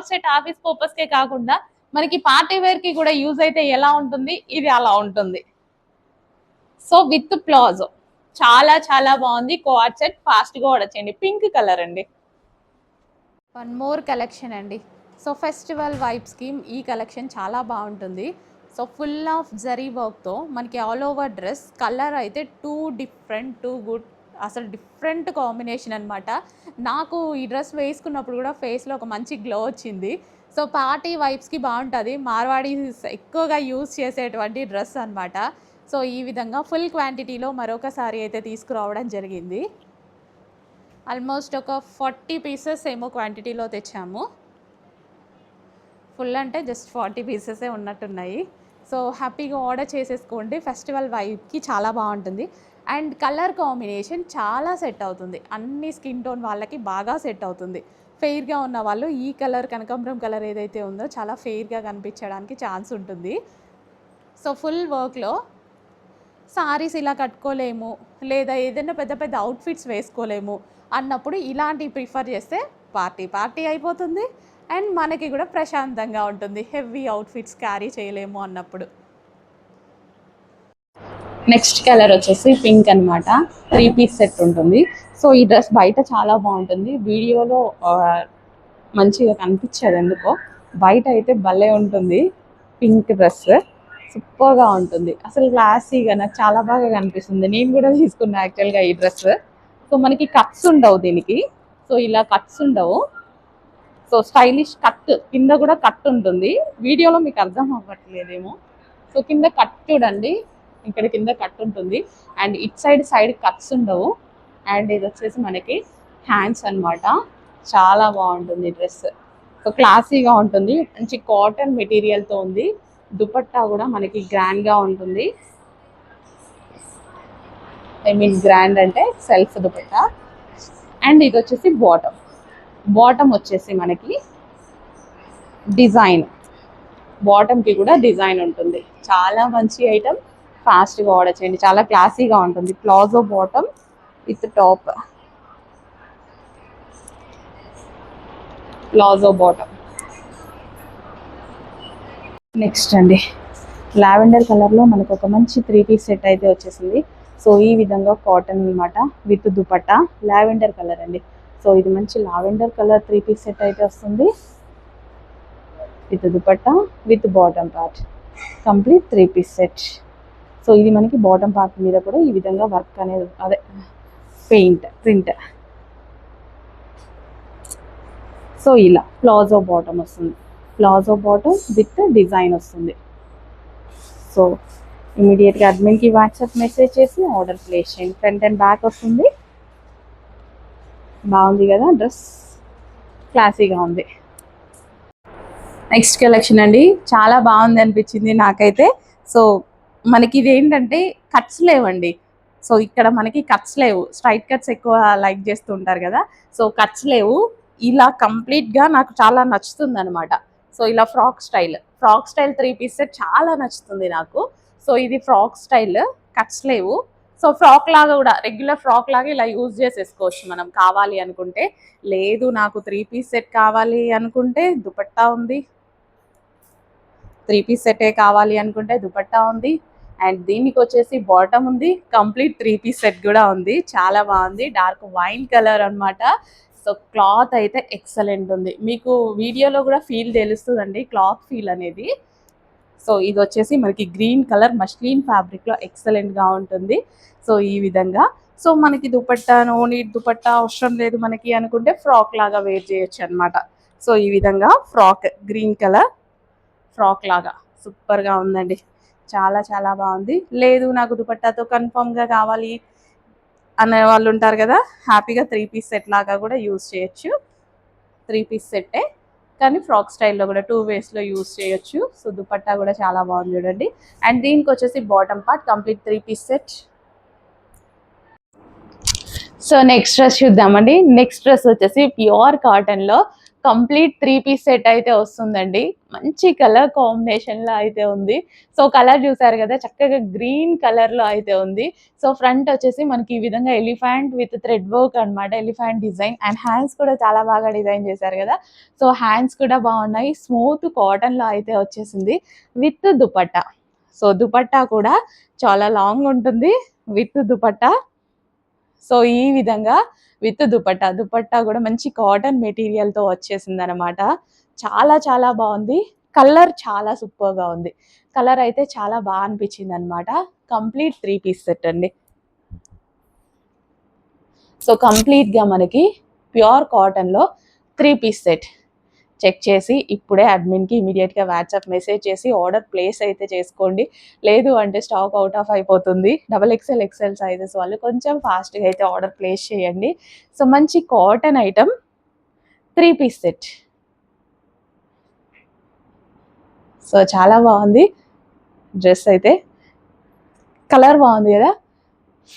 set office purpose కే కాకుండా మనకి పార్టీ వేర్ కి కూడా యూజ్ అయితే ఎలా ఉంటుంది, ఇది అలా ఉంటుంది. సో విత్ ప్లాజో చాలా చాలా బాగుంది. కోఆర్డ్ సెట్ ఫాస్ట్ గా ఆర్డర్ చేయండి. పింక్ కలర్ అండి. వన్ మోర్ కలెక్షన్ అండి. సో ఫెస్టివల్ వైబ్ స్కీమ్ ఈ కలెక్షన్ చాలా బాగుంటుంది. సో ఫుల్ ఆఫ్ జరీ వర్క్తో మనకి ఆల్ ఓవర్ డ్రెస్. కలర్ అయితే టూ గుడ్, అసలు డిఫరెంట్ కాంబినేషన్ అనమాట. నాకు ఈ డ్రెస్ వేసుకున్నప్పుడు కూడా ఫేస్లో ఒక మంచి గ్లో వచ్చింది. సో పార్టీ వైబ్స్కి బాగుంటుంది. మార్వాడీస్ ఎక్కువగా యూజ్ చేసేటువంటి డ్రెస్ అనమాట. సో ఈ విధంగా ఫుల్ క్వాంటిటీలో మరొకసారి అయితే తీసుకురావడం జరిగింది. ఆల్మోస్ట్ ఒక 40 పీసెస్ ఏమో క్వాంటిటీలో తెచ్చాము. ఫుల్ అంటే జస్ట్ 40 పీసెసే ఉన్నట్టున్నాయి. సో హ్యాపీగా ఆర్డర్ చేసేసుకోండి. ఫెస్టివల్ వైబ్కి చాలా బాగుంటుంది. అండ్ కలర్ కాంబినేషన్ చాలా సెట్ అవుతుంది. అన్ని స్కిన్ టోన్ వాళ్ళకి బాగా సెట్ అవుతుంది. ఫెయిర్గా ఉన్న వాళ్ళు ఈ కలర్, కనకాంబరం కలర్ ఏదైతే ఉందో చాలా ఫెయిర్గా కనిపించడానికి ఛాన్స్ ఉంటుంది. సో ఫుల్ వర్క్లో సారీస్ ఇలా కట్టుకోలేము, లేదా ఏదైనా పెద్ద పెద్ద అవుట్ఫిట్స్ వేసుకోలేము అన్నప్పుడు ఇలాంటివి ప్రిఫర్ చేస్తే పార్టీ అయిపోతుంది. అండ్ మనకి కూడా ప్రశాంతంగా ఉంటుంది, హెవీ అవుట్ఫిట్స్ క్యారీ చేయలేము అన్నప్పుడు. నెక్స్ట్ కలర్ వచ్చేసి పింక్ అనమాట. 3 పీస్ సెట్ ఉంటుంది. సో ఈ డ్రెస్ బయట చాలా బాగుంటుంది, వీడియోలో మంచిగా కనిపించదు ఎందుకో. బయట అయితే భలే ఉంటుంది. పింక్ డ్రెస్ సూపర్గా ఉంటుంది, అసలు క్లాసీగా నాకు చాలా బాగా కనిపిస్తుంది. నేను కూడా తీసుకున్నా యాక్చువల్గా ఈ డ్రెస్. సో మనకి కట్స్ ఉండవు దీనికి. సో ఇలా కట్స్ ఉండవు. సో స్టైలిష్ కట్, కింద కూడా కట్ ఉంటుంది. వీడియోలో మీకు అర్థం అవ్వట్లేదేమో. సో కింద కట్ చూడండి, ఇక్కడ కింద కట్ ఉంటుంది. అండ్ ఇట్ సైడ్ కట్స్ ఉండవు. అండ్ ఇది వచ్చేసి మనకి హ్యాండ్స్ అన్నమాట. చాలా బాగుంటుంది డ్రెస్. సో క్లాసీగా ఉంటుంది, మంచి కాటన్ మెటీరియల్తో ఉంది. దుపట్టా కూడా మనకి గ్రాండ్గా ఉంటుంది. ఐ మీన్ గ్రాండ్ అంటే సెల్ఫ్ దుపట్టా. అండ్ ఇది వచ్చేసి బాటమ్ వచ్చేసి మనకి డిజైన్, బాటమ్కి కూడా డిజైన్ ఉంటుంది. చాలా మంచి ఐటమ్, ఫాస్ట్గా ఆర్డర్ చేయండి. చాలా క్లాసీగా ఉంటుంది. Palazzo bottom with top, palazzo bottom. Next అండి, లావెండర్ కలర్లో మనకు ఒక మంచి 3 పీస్ సెట్ అయితే వచ్చేసింది. సో ఈ విధంగా కాటన్ అన్నమాట విత్ దుపట్టా. లావెండర్ కలర్ అండి. సో ఇది మంచి లావెండర్ కలర్ 3 పీస్ సెట్ అయితే వస్తుంది with dupatta with bottom part. Complete 3 piece set. So ఇది మనకి బాటమ్ పార్ట్ మీద కూడా ఈ విధంగా వర్క్ అనేది, అదే ప్రింట్. సో ఇలా ప్లాజో బాటమ్ వస్తుంది. ప్లాజో బాటమ్ విత్ డిజైన్ వస్తుంది. సో ఇమీడియట్గా అడ్మిన్కి వాట్సాప్ మెసేజ్ చేసి ఆర్డర్ ప్లేస్ చేయండి. ఫ్రంట్ అండ్ బ్యాక్ వస్తుంది. బాగుంది కదా డ్రెస్, క్లాసీగా ఉంది. నెక్స్ట్ కలెక్షన్ అండి, చాలా బాగుంది అనిపించింది నాకైతే. సో మనకి ఇది ఏంటంటే కట్స్ లేవండి. సో ఇక్కడ మనకి కట్స్ లేవు, స్ట్రైట్ కట్స్ ఎక్కువ లైక్ చేస్తూ ఉంటారు కదా. సో కట్స్ లేవు. ఇలా కంప్లీట్గా నాకు చాలా నచ్చుతుంది అనమాట. సో ఇలా ఫ్రాక్ స్టైల్ 3 పీస్ సెట్ చాలా నచ్చుతుంది నాకు. సో ఇది ఫ్రాక్ స్టైల్, కట్స్ లేవు. సో ఫ్రాక్ లాగా కూడా, రెగ్యులర్ ఫ్రాక్ లాగా ఇలా యూజ్ చేసేసుకోవచ్చు మనం కావాలి అనుకుంటే. లేదు నాకు 3 పీస్ సెట్ కావాలి అనుకుంటే దుపట్టా ఉంది. 3 పీస్ సెటే కావాలి అనుకుంటే దుపట్టా ఉంది. అండ్ దీనికి వచ్చేసి బాటమ్ ఉంది. కంప్లీట్ 3 పీస్ సెట్ కూడా ఉంది. చాలా బాగుంది. డార్క్ వైన్ కలర్ అన్నమాట. సో క్లాత్ అయితే ఎక్సలెంట్ ఉంది. మీకు వీడియోలో కూడా ఫీల్ తెలుస్తుందండి, క్లాత్ ఫీల్ అనేది. సో ఇది వచ్చేసి మనకి గ్రీన్ కలర్ మస్లిన్ ఫ్యాబ్రిక్లో ఎక్సలెంట్గా ఉంటుంది. సో ఈ విధంగా సో మనకి దుపట్టా నోని దుపట్టా అవసరం లేదు మనకి అనుకుంటే ఫ్రాక్ లాగా వేర్ చేయొచ్చు అనమాట. సో ఈ విధంగా ఫ్రాక్ గ్రీన్ కలర్ ఫ్రాక్ లాగా సూపర్గా ఉందండి. చాలా చాలా బాగుంది. లేదు నాకు దుపట్టాతో కన్ఫామ్గా కావాలి అనే వాళ్ళు ఉంటారు కదా, హ్యాపీగా 3 పీస్ సెట్ లాగా కూడా యూజ్ చేయొచ్చు. 3 పీస్ సెట్టే కానీ ఫ్రాక్ స్టైల్లో కూడా 2 వేస్లో యూజ్ చేయొచ్చు. సో దుపట్టా కూడా చాలా బాగుంది చూడండి. అండ్ దీనికి వచ్చేసి bottom part complete 3 piece set. So next dress చూద్దామండి. నెక్స్ట్ డ్రెస్ వచ్చేసి ప్యూర్ కాటన్లో కంప్లీట్ 3 పీస్ సెట్ అయితే వస్తుందండి. మంచి కలర్ కాంబినేషన్లో అయితే ఉంది. సో కలర్ చూసారు కదా, చక్కగా గ్రీన్ కలర్లో అయితే ఉంది. సో ఫ్రంట్ వచ్చేసి మనకి ఈ విధంగా ఎలిఫెంట్ విత్ థ్రెడ్ వర్క్ అనమాట, ఎలిఫెంట్ డిజైన్. అండ్ హ్యాండ్స్ కూడా చాలా బాగా డిజైన్ చేశారు కదా. సో హ్యాండ్స్ కూడా బాగున్నాయి. స్మూత్ కాటన్లో అయితే వచ్చేసింది విత్ దుపట్టా. సో దుపట్టా కూడా చాలా లాంగ్ ఉంటుంది విత్ దుపట్టా. సో ఈ విధంగా విత్ దుపట్టా, దుపట్టా కూడా మంచి కాటన్ మెటీరియల్తో వచ్చేసింది అనమాట. చాలా చాలా బాగుంది. కలర్ చాలా సూపర్గా ఉంది. కలర్ అయితే చాలా బాగా అనిపించింది అనమాట. కంప్లీట్ 3 పీస్ సెట్ అండి. సో కంప్లీట్గా మనకి ప్యూర్ కాటన్లో 3 పీస్ సెట్. చెక్ చేసి ఇప్పుడే అడ్మిన్కి ఇమీడియట్గా వాట్సాప్ మెసేజ్ చేసి ఆర్డర్ ప్లేస్ అయితే చేసుకోండి. లేదు అంటే స్టాక్ అవుట్ ఆఫ్ అయిపోతుంది. XXL XL సైజెస్ వాళ్ళు కొంచెం ఫాస్ట్గా అయితే ఆర్డర్ ప్లేస్ చేయండి. సో మంచి cotton item 3 piece set. So చాలా బాగుంది డ్రెస్ అయితే. కలర్ బాగుంది కదా,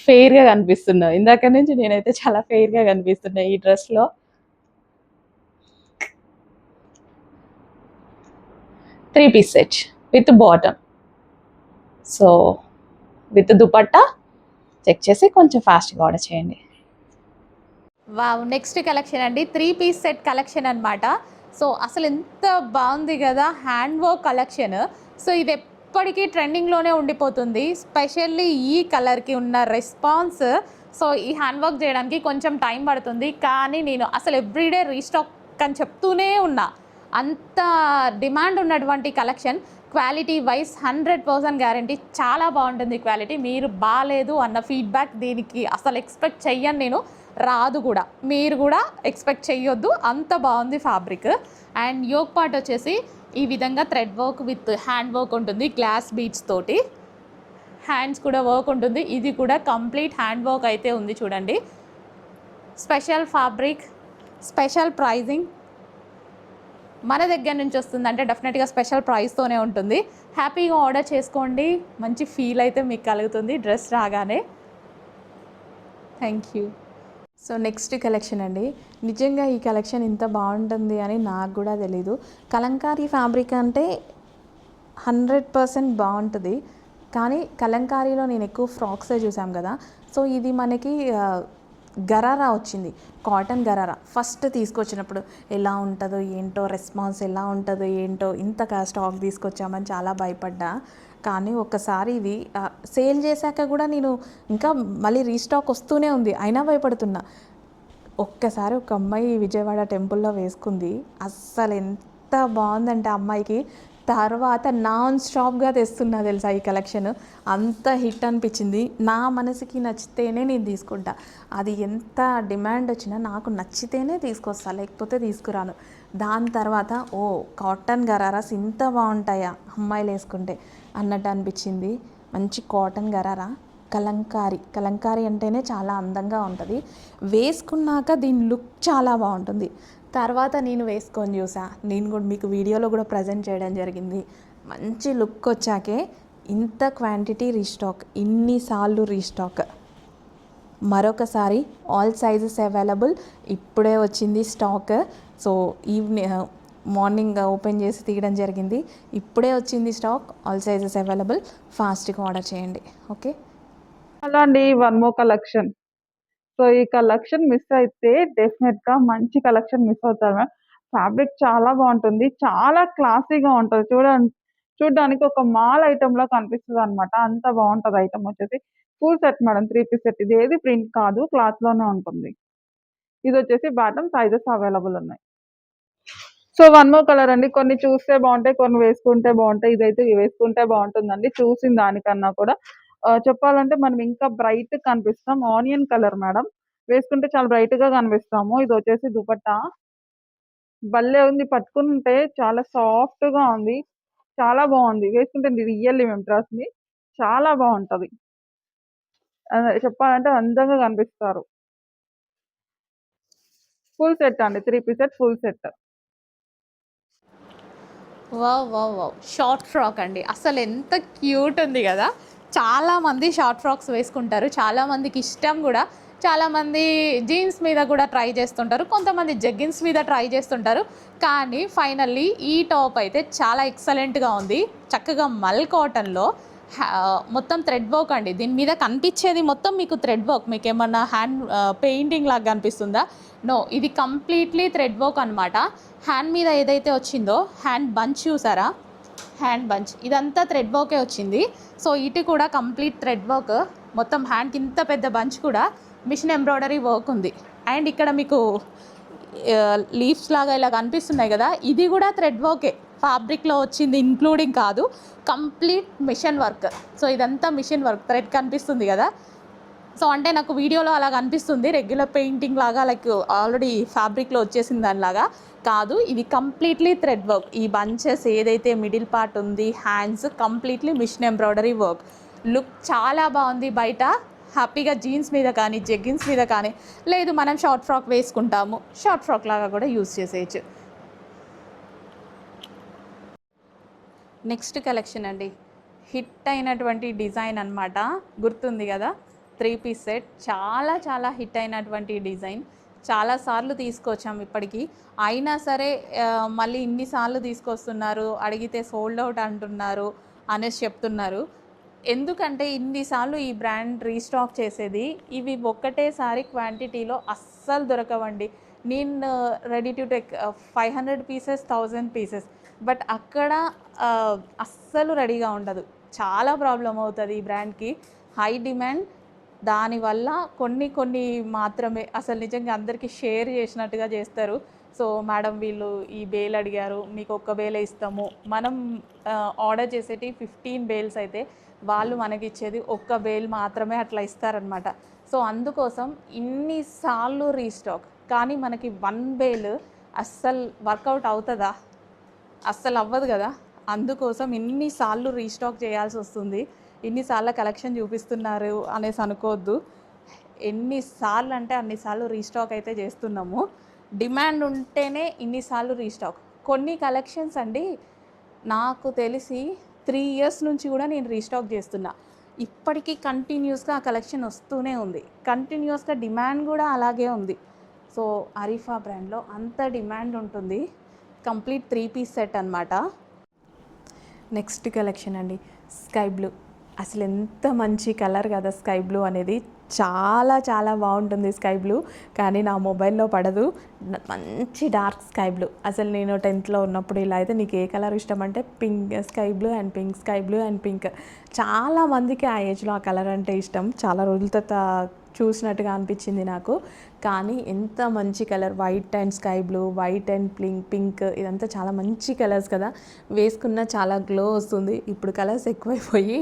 ఫెయిర్గా కనిపిస్తున్నా. ఇందాక నుంచి నేనైతే చాలా ఫెయిర్గా కనిపిస్తున్నా ఈ డ్రెస్లో. 3 piece set with bottom. So with dupatta. Check చేసి కొంచెం ఫాస్ట్గా ఆర్డర్ చేయండి. వావ్, నెక్స్ట్ కలెక్షన్ అండి 3 పీస్ సెట్ కలెక్షన్ అనమాట. సో అసలు ఎంత బాగుంది కదా, హ్యాండ్ వర్క్ కలెక్షన్. సో ఇది ఎప్పటికీ ట్రెండింగ్లోనే ఉండిపోతుంది. స్పెషల్లీ ఈ కలర్కి ఉన్న రెస్పాన్స్. సో ఈ హ్యాండ్ వర్క్ చేయడానికి కొంచెం టైం పడుతుంది, కానీ నేను అసలు ఎవ్రీడే రీస్టాక్ అని చెప్తూనే ఉన్నా. అంత డిమాండ్ ఉన్నటువంటి కలెక్షన్. Quality wise 100% guarantee. చాలా బాగుంటుంది క్వాలిటీ. మీరు బాగాలేదు అన్న ఫీడ్బ్యాక్ దీనికి అసలు ఎక్స్పెక్ట్ చెయ్యను నేను, రాదు కూడా. మీరు కూడా ఎక్స్పెక్ట్ చెయ్యొద్దు, అంత బాగుంది ఫ్యాబ్రిక్. అండ్ యోక్ పార్ట్ వచ్చేసి ఈ విధంగా thread work with hand work ఉంటుంది, గ్లాస్ బీడ్స్ తోటి. హ్యాండ్స్ కూడా వర్క్ ఉంటుంది. ఇది కూడా కంప్లీట్ హ్యాండ్ వర్క్ అయితే ఉంది చూడండి. Special fabric, special pricing. మన దగ్గర నుంచి వస్తుందంటే డెఫినెట్గా స్పెషల్ ప్రైస్తోనే ఉంటుంది. హ్యాపీగా ఆర్డర్ చేసుకోండి. మంచి ఫీల్ అయితే మీకు కలుగుతుంది డ్రెస్ రాగానే. Thank you. So next collection అండి. నిజంగా ఈ కలెక్షన్ ఇంత బాగుంటుంది అని నాకు కూడా తెలీదు. కలంకారీ ఫ్యాబ్రిక్ అంటే 100% బాగుంటుంది, కానీ కలంకారీలో నేను ఎక్కువ ఫ్రాక్సే చూసాం కదా. సో ఇది మనకి గరారా వచ్చింది, కాటన్ గరారా. ఫస్ట్ తీసుకొచ్చినప్పుడు ఎలా ఉంటుందో ఏంటో, రెస్పాన్స్ ఎలా ఉంటుందో ఏంటో, ఇంత స్టాక్ తీసుకొచ్చామని చాలా భయపడ్డా. కానీ ఒక్కసారి ఇది సేల్ చేశాక కూడా నేను ఇంకా మళ్ళీ రీస్టాక్ వస్తూనే ఉంది, అయినా భయపడుతున్నా. ఒక్కసారి ఒక అమ్మాయి విజయవాడ టెంపుల్లో వేసుకుంది. అస్సలు ఎంత బాగుందంటే అమ్మాయికి తర్వాత నాన్ స్టాప్గా తెస్తున్నా తెలుసా ఈ కలెక్షన్. అంత హిట్ అనిపించింది. నా మనసుకి నచ్చితేనే నేను తీసుకుంటా. అది ఎంత డిమాండ్ వచ్చినా నాకు నచ్చితేనే తీసుకొస్తా, లేకపోతే తీసుకురాను. దాని తర్వాత ఓ కాటన్ గరారాస్ ఇంత బాగుంటాయా అమ్మాయిలు వేసుకుంటే అన్నట్టు అనిపించింది. మంచి కాటన్ గరారా కలంకారీ అంటేనే చాలా అందంగా ఉంటుంది. వేసుకున్నాక దీని లుక్ చాలా బాగుంటుంది. తర్వాత నేను వేసుకొని చూసా, నేను కూడా మీకు వీడియోలో కూడా ప్రజెంట్ చేయడం జరిగింది. మంచి లుక్ వచ్చాకే ఇంత క్వాంటిటీ రీస్టాక్, ఇన్నిసార్లు రీస్టాక్. మరొకసారి ఆల్ సైజెస్ అవైలబుల్. ఇప్పుడే వచ్చింది స్టాక్. సో మార్నింగ్ ఓపెన్ చేసి తీయడం జరిగింది. ఇప్పుడే వచ్చింది స్టాక్. All sizes available. ఫాస్ట్గా ఆర్డర్ చేయండి. ఓకే. అలా అండి, వన్ మోర్ కలెక్షన్. సో ఈ కలెక్షన్ మిస్ అయితే డెఫినెట్గా మంచి కలెక్షన్ మిస్ అవుతారు మేడం. ఫ్యాబ్రిక్ చాలా బాగుంటుంది, చాలా క్లాసీగా ఉంటుంది. చూడడానికి ఒక మాల్ ఐటమ్ లా కనిపిస్తుంది అనమాట. అంత బాగుంటుంది ఐటమ్ వచ్చేసి. Full set madam, 3 piece set. ఇది ఏది ప్రింట్ కాదు, క్లాత్ లోనే ఉంటుంది. ఇది వచ్చేసి బాటమ్ సైజెస్ అవైలబుల్ ఉన్నాయి. సో వన్ మోర్ కలర్ అండి. కొన్ని చూస్తే బాగుంటాయి, కొన్ని వేసుకుంటే బాగుంటాయి. ఇదైతే వేసుకుంటే బాగుంటుందండి చూసిన దానికన్నా కూడా. చెప్పాలంటే మనం ఇంకా బ్రైట్ కనిపిస్తాం. Onion colour madam. వేసుకుంటే చాలా బ్రైట్ గా కనిపిస్తాము. ఇది వచ్చేసి దుపట్టా. భలే ఉంది, పట్టుకుంటే చాలా సాఫ్ట్ గా ఉంది. చాలా బాగుంది, వేసుకుంటే రియల్లీ మేము ట్రస్ట్ మీ, చాలా బాగుంటది. చెప్పాలంటే అందంగా కనిపిస్తారు. ఫుల్ సెట్ అండి, 3 piece set, full set. Wow wow wow, short frock అండి. అసలు ఎంత క్యూట్ ఉంది కదా. చాలామంది షార్ట్ ఫ్రాక్స్ వేసుకుంటారు, చాలామందికి ఇష్టం కూడా. చాలామంది జీన్స్ మీద కూడా ట్రై చేస్తుంటారు, కొంతమంది జగ్గిన్స్ మీద ట్రై చేస్తుంటారు. కానీ ఫైనల్లీ ఈ టాప్ అయితే చాలా ఎక్సలెంట్గా ఉంది. చక్కగా మల్ కాటన్లో మొత్తం థ్రెడ్ వర్క్ అండి. దీని మీద కనిపించేది మొత్తం మీకు థ్రెడ్ వర్క్. మీకు ఏమన్నా హ్యాండ్ పెయింటింగ్ లాగా కనిపిస్తుందా? నో, ఇది కంప్లీట్లీ థ్రెడ్ వర్క్ అనమాట. హ్యాండ్ మీద ఏదైతే వచ్చిందో హ్యాండ్ బంచ్ చూసారా, హ్యాండ్ బంచ్ ఇదంతా థ్రెడ్ వర్కే వచ్చింది. సో ఇటు కూడా కంప్లీట్ థ్రెడ్ వర్క్. మొత్తం హ్యాండ్కి ఇంత పెద్ద బంచ్ కూడా మిషన్ ఎంబ్రాయిడరీ వర్క్ ఉంది. అండ్ ఇక్కడ మీకు లీవ్స్ లాగా ఇలా కనిపిస్తున్నాయి కదా, ఇది కూడా థ్రెడ్ వర్కే, ఫ్యాబ్రిక్లో వచ్చింది ఇంక్లూడింగ్ కాదు, కంప్లీట్ మిషన్ వర్క్. సో ఇదంతా మిషన్ వర్క్, థ్రెడ్ కనిపిస్తుంది కదా. సో అంటే నాకు వీడియోలో అలా కనిపిస్తుంది, రెగ్యులర్ పెయింటింగ్ లాగా, లైక్ ఆల్రెడీ ఫ్యాబ్రిక్లో వచ్చేసింది దానిలాగా కాదు. ఇది కంప్లీట్లీ థ్రెడ్ వర్క్. ఈ బంచెస్ ఏదైతే మిడిల్ పార్ట్ ఉంది, hands completely machine embroidery work. Look చాలా బాగుంది. బయట హ్యాపీగా జీన్స్ మీద కానీ జెగ్గిన్స్ మీద కానీ, లేదు మనం షార్ట్ ఫ్రాక్ వేసుకుంటాము, షార్ట్ ఫ్రాక్ లాగా కూడా యూస్ చేసేయచ్చు. నెక్స్ట్ కలెక్షన్ అండి, హిట్ అయినటువంటి డిజైన్ అన్నమాట. గుర్తుంది కదా, 3 పీస్ సెట్. చాలా చాలా హిట్ అయినటువంటి డిజైన్. చాలాసార్లు తీసుకొచ్చాం ఇప్పటికీ, అయినా సరే మళ్ళీ ఇన్నిసార్లు తీసుకొస్తున్నారు, అడిగితే సోల్డ్ అవుట్ అంటున్నారు అనేసి చెప్తున్నారు. ఎందుకంటే ఇన్నిసార్లు ఈ బ్రాండ్ రీస్టాక్ చేసేది, ఇవి ఒక్కటేసారి క్వాంటిటీలో అస్సలు దొరకవండి. నేను ready to take 500 pieces, 1000 pieces, but అక్కడ అస్సలు రెడీగా ఉండదు. చాలా ప్రాబ్లం అవుతుంది ఈ బ్రాండ్కి. హై డిమాండ్, దానివల్ల కొన్ని మాత్రమే అసలు నిజంగా అందరికీ షేర్ చేసినట్టుగా చేస్తారు. సో మేడం వీళ్ళు ఈ బేల్ అడిగారు, మీకు ఒక్క బేలే ఇస్తాము. మనం ఆర్డర్ చేసేటి 15 బేల్స్ అయితే వాళ్ళు మనకి ఇచ్చేది ఒక్క బేల్ మాత్రమే అట్లా ఇస్తారనమాట. సో అందుకోసం ఇన్నిసార్లు రీస్టాక్, కానీ మనకి 1 బేల్ అస్సలు వర్కౌట్ అవుతుందా? అస్సలు అవ్వదు కదా. అందుకోసం ఇన్నిసార్లు రీస్టాక్ చేయాల్సి వస్తుంది. ఇన్నిసార్లు కలెక్షన్ చూపిస్తున్నారు అనేసి అనుకోవద్దు. ఎన్నిసార్లు అంటే అన్నిసార్లు రీస్టాక్ అయితే చేస్తున్నాము. డిమాండ్ ఉంటేనే ఇన్నిసార్లు రీస్టాక్. కొన్ని కలెక్షన్స్ అండి నాకు తెలిసి 3 ఇయర్స్ నుంచి కూడా నేను రీస్టాక్ చేస్తున్నా. ఇప్పటికీ కంటిన్యూస్గా ఆ కలెక్షన్ వస్తూనే ఉంది, కంటిన్యూస్గా డిమాండ్ కూడా అలాగే ఉంది. సో అరీఫా బ్రాండ్లో అంత డిమాండ్ ఉంటుంది. కంప్లీట్ 3 పీస్ సెట్ అనమాట. నెక్స్ట్ కలెక్షన్ అండి, స్కై బ్లూ. అసలు ఎంత మంచి కలర్ కదా స్కై బ్లూ అనేది. చాలా చాలా బాగుంటుంది స్కై బ్లూ, కానీ నా మొబైల్లో పడదు. మంచి డార్క్ స్కై బ్లూ. అసలు నేను 10th ఉన్నప్పుడు ఇలా అయితే నీకు ఏ కలర్ ఇష్టం అంటే pink sky blue and pink, sky blue and pink. చాలామందికి ఆ ఏజ్లో ఆ కలర్ అంటే ఇష్టం. చాలా రోజుల తర్వాత చూసినట్టుగా అనిపించింది నాకు. కానీ ఎంత మంచి colour, white and sky blue, white and pink, ఇదంతా చాలా మంచి కలర్స్ కదా. వేసుకున్న చాలా గ్లో వస్తుంది. ఇప్పుడు కలర్స్ ఎక్కువైపోయి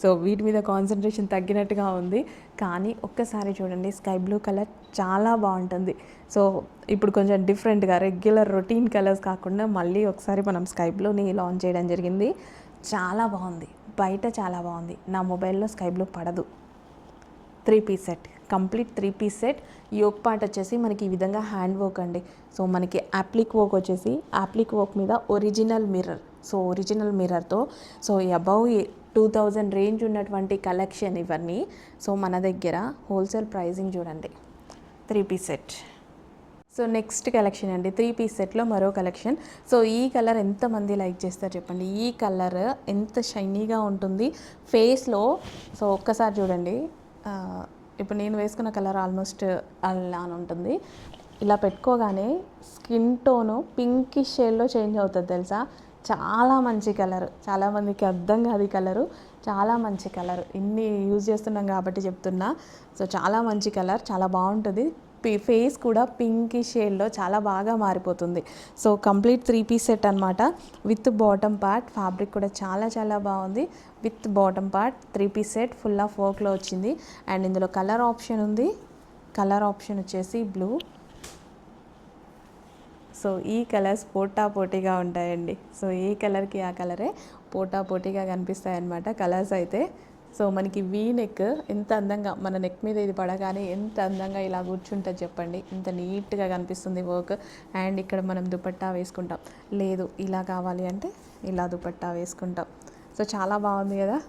సో వీటి మీద కాన్సన్ట్రేషన్ తగ్గినట్టుగా ఉంది. కానీ ఒక్కసారి చూడండి, స్కై బ్లూ కలర్ చాలా బాగుంటుంది. సో ఇప్పుడు కొంచెం డిఫరెంట్గా రెగ్యులర్ రొటీన్ కలర్స్ కాకుండా మళ్ళీ ఒకసారి మనం స్కై బ్లూని లాంచ్ చేయడం జరిగింది. చాలా బాగుంది, బయట చాలా బాగుంది. నా మొబైల్లో స్కై బ్లూ పడదు. 3 piece set, complete 3 piece set. Yoke part వచ్చేసి మనకి ఈ విధంగా హ్యాండ్ వర్క్ అండి. సో మనకి యాప్లిక్ వర్క్ వచ్చేసి యాప్లిక్ వర్క్ మీద ఒరిజినల్ మిర్రర్. సో ఒరిజినల్ మిర్రర్తో, సో అబౌవ్ 2000 రేంజ్ ఉన్నటువంటి కలెక్షన్ ఇవన్నీ. సో మన దగ్గర హోల్సేల్ ప్రైజింగ్ చూడండి, 3 piece set. So next collection అండి, 3 పీస్ సెట్లో మరో కలెక్షన్. సో ఈ కలర్ ఎంతమంది లైక్ చేస్తారు చెప్పండి. ఈ కలర్ ఎంత షైనీగా ఉంటుంది ఫేస్లో. సో ఒక్కసారి చూడండి, ఇప్పుడు నేను వేసుకున్న కలర్ ఆల్మోస్ట్ అలా అని ఉంటుంది. ఇలా పెట్టుకోగానే స్కిన్ టోను పింకిష్ షేడ్లో చేంజ్ అవుతుంది తెలుసా. చాలా మంచి కలర్, చాలామందికి అర్థం కాదు ఈ కలరు. చాలా మంచి కలర్, ఇన్ని యూజ్ చేస్తున్నాం కాబట్టి చెప్తున్నా. సో చాలా మంచి కలర్, చాలా బాగుంటుంది. ఫేస్ కూడా పింక్ షేడ్లో చాలా బాగా మారిపోతుంది. సో కంప్లీట్ 3 పీస్ సెట్ అనమాట. విత్ బాటమ్ పార్ట్ ఫ్యాబ్రిక్ కూడా చాలా చాలా బాగుంది. With bottom part 3 piece set full of వర్క్లో వచ్చింది. అండ్ ఇందులో కలర్ ఆప్షన్ ఉంది. కలర్ ఆప్షన్ వచ్చేసి బ్లూ. సో ఈ కలర్స్ పోటాపోటీగా ఉంటాయండి. సో ఈ కలర్కి ఆ కలరే పోటాపోటీగా కనిపిస్తాయి అన్నమాట కలర్స్ అయితే. సో మనకి వీ నెక్ ఎంత అందంగా మన నెక్ మీద ఇది పడగానే ఎంత అందంగా ఇలా కూర్చుంటుంది చెప్పండి. ఎంత నీట్గా కనిపిస్తుంది వర్క్. అండ్ ఇక్కడ మనం దుపట్టా వేసుకుంటాం. లేదు ఇలా కావాలి అంటే ఇలా దుపట్టా వేసుకుంటాం. సో చాలా బాగుంది కదా.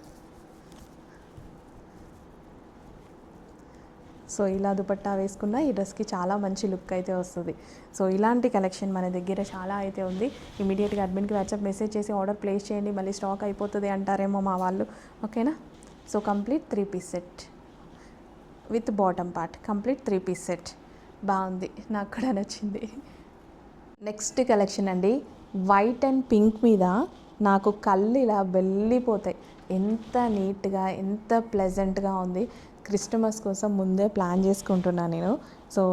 సో ఇలా దుపట్టా వేసుకున్న ఈ డ్రెస్కి చాలా మంచి లుక్ అయితే వస్తుంది. సో ఇలాంటి కలెక్షన్ మన దగ్గర చాలా అయితే ఉంది. ఇమీడియట్గా అడ్మిన్కి వాట్సాప్ మెసేజ్ చేసి ఆర్డర్ ప్లేస్ చేయండి. మళ్ళీ స్టాక్ అయిపోతుంది అంటారేమో మా వాళ్ళు. ఓకేనా. So complete 3 piece set with bottom part. Complete 3 piece set బాగుంది, నాకు కూడా నచ్చింది. నెక్స్ట్ కలెక్షన్ అండి. వైట్ అండ్ పింక్ మీద నాకు కళ్ళు ఇలా వెళ్ళిపోతాయి. ఎంత నీట్గా ఎంత ప్లెజెంట్గా ఉంది. క్రిస్టమస్ కోసం ముందే ప్లాన్ చేసుకుంటున్నాను నేను. సో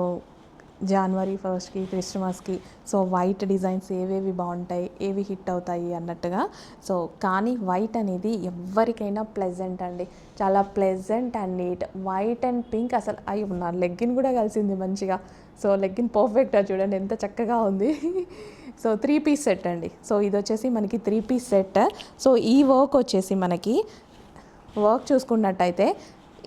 జనవరి 1st క్రిస్టమస్కి సో వైట్ డిజైన్స్ ఏవేవి బాగుంటాయి, ఏవి హిట్ అవుతాయి అన్నట్టుగా. సో కానీ వైట్ అనేది ఎవరికైనా ప్లెజెంట్ అండి. చాలా pleasant and neat. White and pink అసలు అయ్యి నా లెగ్గిన్ కూడా కలిసింది మంచిగా. సో లెగ్గిన్ పర్ఫెక్ట్గా చూడండి ఎంత చక్కగా ఉంది. సో 3 పీస్ సెట్ అండి. సో ఇది వచ్చేసి మనకి 3 పీస్ సెట్. సో ఈ వర్క్ వచ్చేసి మనకి వర్క్ చూసుకున్నట్టయితే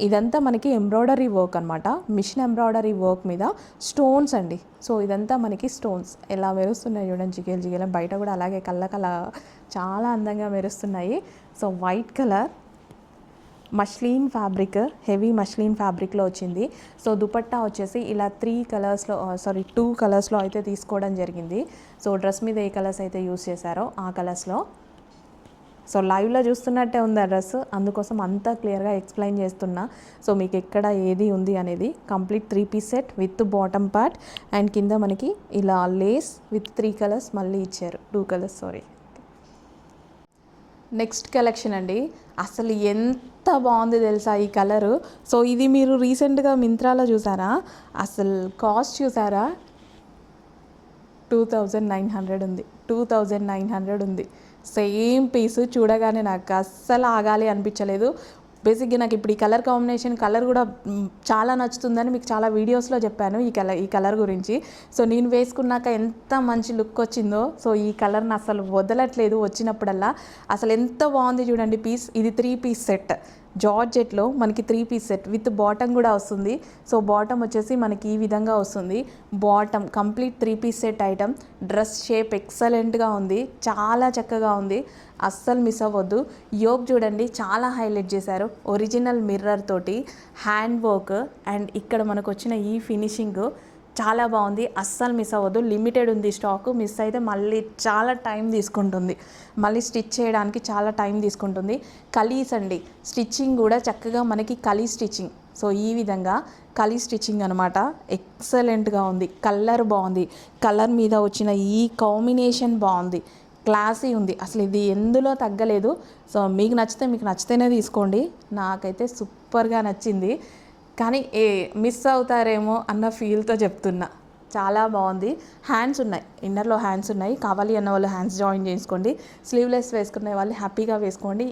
ఇదంతా మనకి ఎంబ్రాయిడరీ వర్క్ అనమాట. మిషన్ ఎంబ్రాయిడరీ వర్క్ మీద స్టోన్స్ అండి. సో ఇదంతా మనకి స్టోన్స్ ఎలా మెరుస్తున్నాయి చూడండి, జిగేలు జిగేలు. బయట కూడా అలాగే కళ్ళ చాలా అందంగా మెరుస్తున్నాయి. So white colour muslin fabric, heavy muslin ఫ్యాబ్రిక్లో వచ్చింది. సో దుపట్టా వచ్చేసి ఇలా 2 కలర్స్లో అయితే తీసుకోవడం జరిగింది. సో డ్రెస్ మీద ఏ కలర్స్ అయితే యూస్ చేశారో ఆ కలర్స్లో. సో లైవ్లో చూస్తున్నట్టే ఉంది ఆ డ్రెస్, అందుకోసం అంతా క్లియర్గా ఎక్స్ప్లెయిన్ చేస్తున్నా. సో మీకు ఎక్కడ ఏది ఉంది అనేది. Complete 3 piece set with bottom part. And కింద మనకి ఇలా లేస్ విత్ 3 కలర్స్ మళ్ళీ ఇచ్చారు. 2 కలర్స్ సారీ. నెక్స్ట్ కలెక్షన్ అండి. అసలు ఎంత బాగుంది తెలుసా ఈ కలరు. సో ఇది మీరు రీసెంట్గా మింత్రాలో చూసారా, అసలు కాస్ట్ చూసారా, 2900 ఉంది. 2900 ఉంది. సేమ్ పీసు చూడగానే నాకు అస్సలు ఆగాలి అనిపించలేదు. బేసిక్గా నాకు ఇప్పుడు ఈ కలర్ కాంబినేషన్ కలర్ కూడా చాలా నచ్చుతుందని మీకు చాలా వీడియోస్లో చెప్పాను ఈ కలర్ గురించి. సో నేను వేసుకున్నాక ఎంత మంచి లుక్ వచ్చిందో. సో ఈ కలర్ని అసలు వదలట్లేదు వచ్చినప్పుడల్లా. అసలు ఎంత బాగుంది చూడండి పీస్. ఇది 3 పీస్ సెట్ జార్జెట్లో మనకి 3 పీస్ సెట్ విత్ బాటమ్ కూడా వస్తుంది. సో బాటమ్ వచ్చేసి మనకి ఈ విధంగా వస్తుంది. Bottom complete 3 piece set item. Dress shape ఎక్సలెంట్గా ఉంది, చాలా చక్కగా ఉంది, అస్సలు మిస్ అవ్వద్దు. యోక్ చూడండి చాలా హైలైట్ చేశారు. ఒరిజినల్ మిర్రర్ తోటి హ్యాండ్ వర్క్ అండ్ ఇక్కడ మనకు వచ్చిన ఈ ఫినిషింగ్ చాలా బాగుంది, అస్సలు మిస్ అవ్వద్దు. లిమిటెడ్ ఉంది స్టాక్. మిస్ అయితే మళ్ళీ చాలా టైం తీసుకుంటుంది, మళ్ళీ స్టిచ్ చేయడానికి చాలా టైం తీసుకుంటుంది. కలీస్ అండి, స్టిచ్చింగ్ కూడా చక్కగా మనకి కలీ స్టిచ్చింగ్. సో ఈ విధంగా కలీ స్టిచ్చింగ్ అనమాట. ఎక్సలెంట్గా ఉంది. కలర్ బాగుంది, కలర్ మీద వచ్చిన ఈ కాంబినేషన్ బాగుంది, క్లాసీ ఉంది. అసలు ఇది ఎందులో తగ్గలేదు. సో మీకు నచ్చితేనే తీసుకోండి. నాకైతే సూపర్గా నచ్చింది. కానీ మిస్ అవుతారేమో అన్న ఫీల్తో చెప్తున్నా. చాలా బాగుంది. హ్యాండ్స్ ఉన్నాయి, ఇన్నర్లో హ్యాండ్స్ ఉన్నాయి. కావాలి అన్న వాళ్ళు హ్యాండ్స్ జాయిన్ చేసుకోండి. స్లీవ్లెస్ వేసుకునే వాళ్ళు హ్యాపీగా వేసుకోండి.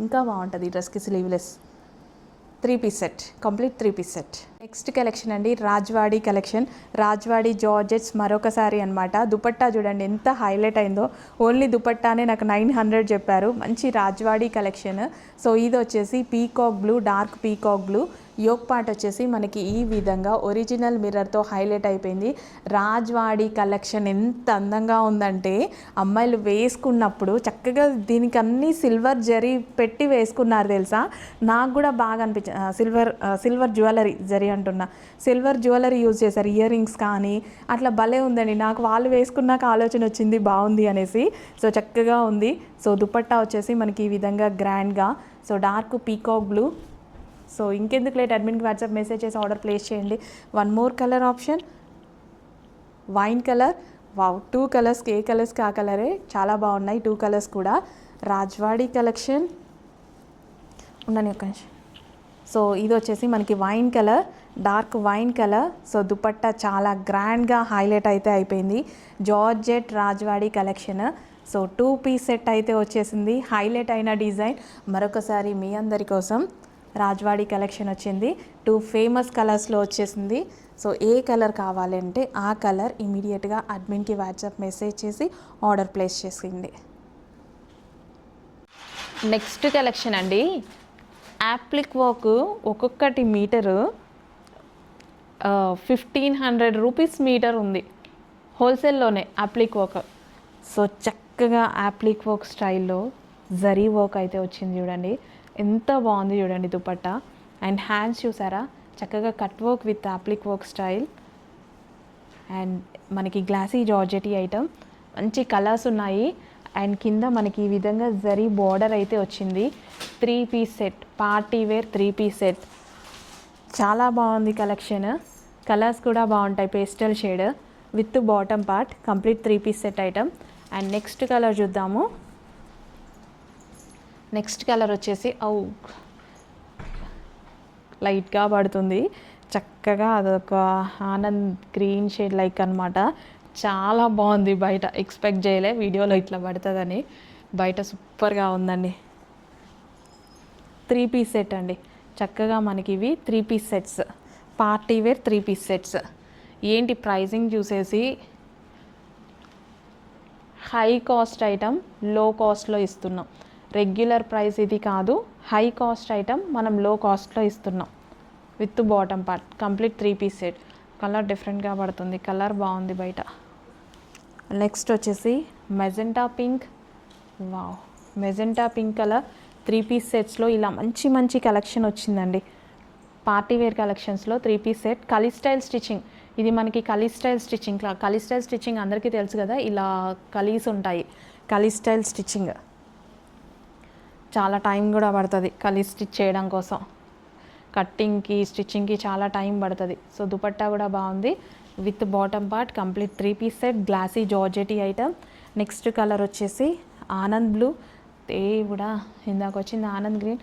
ఇంకా బాగుంటుంది ఈ డ్రెస్కి sleeveless. 3 piece set complete 3 piece set. Next collection అండి రాజ్వాడీ కలెక్షన్. రాజ్వాడీ జార్జెట్స్ మరొకసారి అనమాట. దుపట్టా చూడండి ఎంత హైలైట్ అయిందో. ఓన్లీ దుపట్టానే నాకు 900 చెప్పారు. మంచి రాజ్వాడీ కలెక్షన్. సో ఇది వచ్చేసి peacock blue, dark peacock blue. Yoke part వచ్చేసి మనకి ఈ విధంగా ఒరిజినల్ మిర్రర్తో హైలైట్ అయిపోయింది. రాజ్వాడీ కలెక్షన్ ఎంత అందంగా ఉందంటే అమ్మాయిలు వేసుకున్నప్పుడు చక్కగా దీనికి అన్ని సిల్వర్ జరీ పెట్టి వేసుకున్నారు తెలుసా. నాకు కూడా బాగా అనిపించింది. సిల్వర్ జ్యువెలరీ జరీ అంటున్నా, సిల్వర్ జ్యువెలరీ యూజ్ చేశారు. ఇయర్ రింగ్స్ కానీ అట్లా భలే ఉందండి. నాకు వాళ్ళు వేసుకున్నాక ఆలోచన వచ్చింది బాగుంది అనేసి. సో చక్కగా ఉంది. సో దుపట్టా వచ్చేసి మనకి ఈ విధంగా గ్రాండ్గా. So dark peacock blue. So ఇంకెందుకు లేట్, అడ్మిన్కి వాట్సాప్ మెసేజ్ చేసి ఆర్డర్ ప్లేస్ చేయండి. 1 more colour option wine colour. Wow, 2 కలర్స్కి ఏ కలర్స్కి ఆ కలరే చాలా బాగున్నాయి. 2 కలర్స్ కూడా రాజ్వాడీ కలెక్షన్. ఉండని ఒక నిమిషం. సో ఇది వచ్చేసి మనకి wine colour, dark wine colour. So dupatta చాలా గ్రాండ్గా హైలైట్ అయితే అయిపోయింది. Georgette Rajwadi collection. So 2 piece set అయితే వచ్చేసింది. హైలైట్ అయిన డిజైన్ మరొకసారి మీ అందరి కోసం రాజ్వాడి కలెక్షన్ వచ్చింది. 2 ఫేమస్ కలర్స్లో వచ్చేసింది. సో ఏ కలర్ కావాలంటే ఆ కలర్ ఇమీడియట్గా అడ్మిన్కి వాట్సాప్ మెసేజ్ చేసి ఆర్డర్ ప్లేస్ చేసింది. నెక్స్ట్ కలెక్షన్ అండి, యాప్లిక్ వర్క్ ఒక్కొక్కటి మీటరు 1500 రూపీస్ మీటర్ ఉంది హోల్సేల్లోనే యాప్లిక్ వర్క్. సో చక్కగా యాప్లిక్ వర్క్ స్టైల్లో జరీ వర్క్ అయితే వచ్చింది చూడండి, ఎంత బాగుంది చూడండి దుపట్టా. అండ్ హ్యాండ్స్ చూసారా, చక్కగా cut work with applique work style. And మనకి గ్లాసీ జార్జెటీ ఐటమ్, మంచి కలర్స్ ఉన్నాయి. అండ్ కింద మనకి ఈ విధంగా జరీ బార్డర్ అయితే వచ్చింది. 3 piece set, party wear 3 piece set. చాలా బాగుంది కలెక్షన్. కలర్స్ కూడా బాగుంటాయి, pastel shade with bottom part, complete 3 piece set item. And next colour చూద్దాము. నెక్స్ట్ కలర్ వచ్చేసి లైట్గా పడుతుంది, చక్కగా అదొక ఆనంద్ గ్రీన్ షేడ్ లైక్ అనమాట. చాలా బాగుంది, బయట ఎక్స్పెక్ట్ చేయలే వీడియోలో ఇట్లా పడుతుందని. బయట సూపర్గా ఉందండి. 3 పీస్ సెట్ అండి, చక్కగా మనకి ఇవి 3 piece sets, party wear 3 piece sets. ఏంటి ప్రైజింగ్ చూసేసి హై కాస్ట్ ఐటమ్ లో కాస్ట్లో ఇస్తున్నాం. రెగ్యులర్ ప్రైస్ ఇది కాదు, హై కాస్ట్ ఐటమ్ మనం లో కాస్ట్లో ఇస్తున్నాం. With bottom part, complete 3 piece set. Colour డిఫరెంట్గా పడుతుంది, కలర్ బాగుంది బయట. నెక్స్ట్ వచ్చేసి magenta pink. Wow, magenta pink colour 3 piece సెట్స్లో ఇలా మంచి మంచి కలెక్షన్ వచ్చిందండి. పార్టీ వేర్ కలెక్షన్స్లో 3 piece set, kali style stitching. ఇది మనకి kali style stitching. Kali style stitching అందరికీ తెలుసు కదా, ఇలా కలీస్ ఉంటాయి. కలీ స్టైల్ స్టిచ్చింగ్ చాలా టైం కూడా పడుతుంది కలీ స్టిచ్ చేయడం కోసం. కట్టింగ్కి స్టిచ్చింగ్కి చాలా టైం పడుతుంది. సో దుపట్టా కూడా బాగుంది with bottom part, complete 3 piece set, glassy georgette item. Next colour వచ్చేసి ఆనంద్ బ్లూ. కూడా ఇందాక వచ్చింది ఆనంద్ గ్రీన్,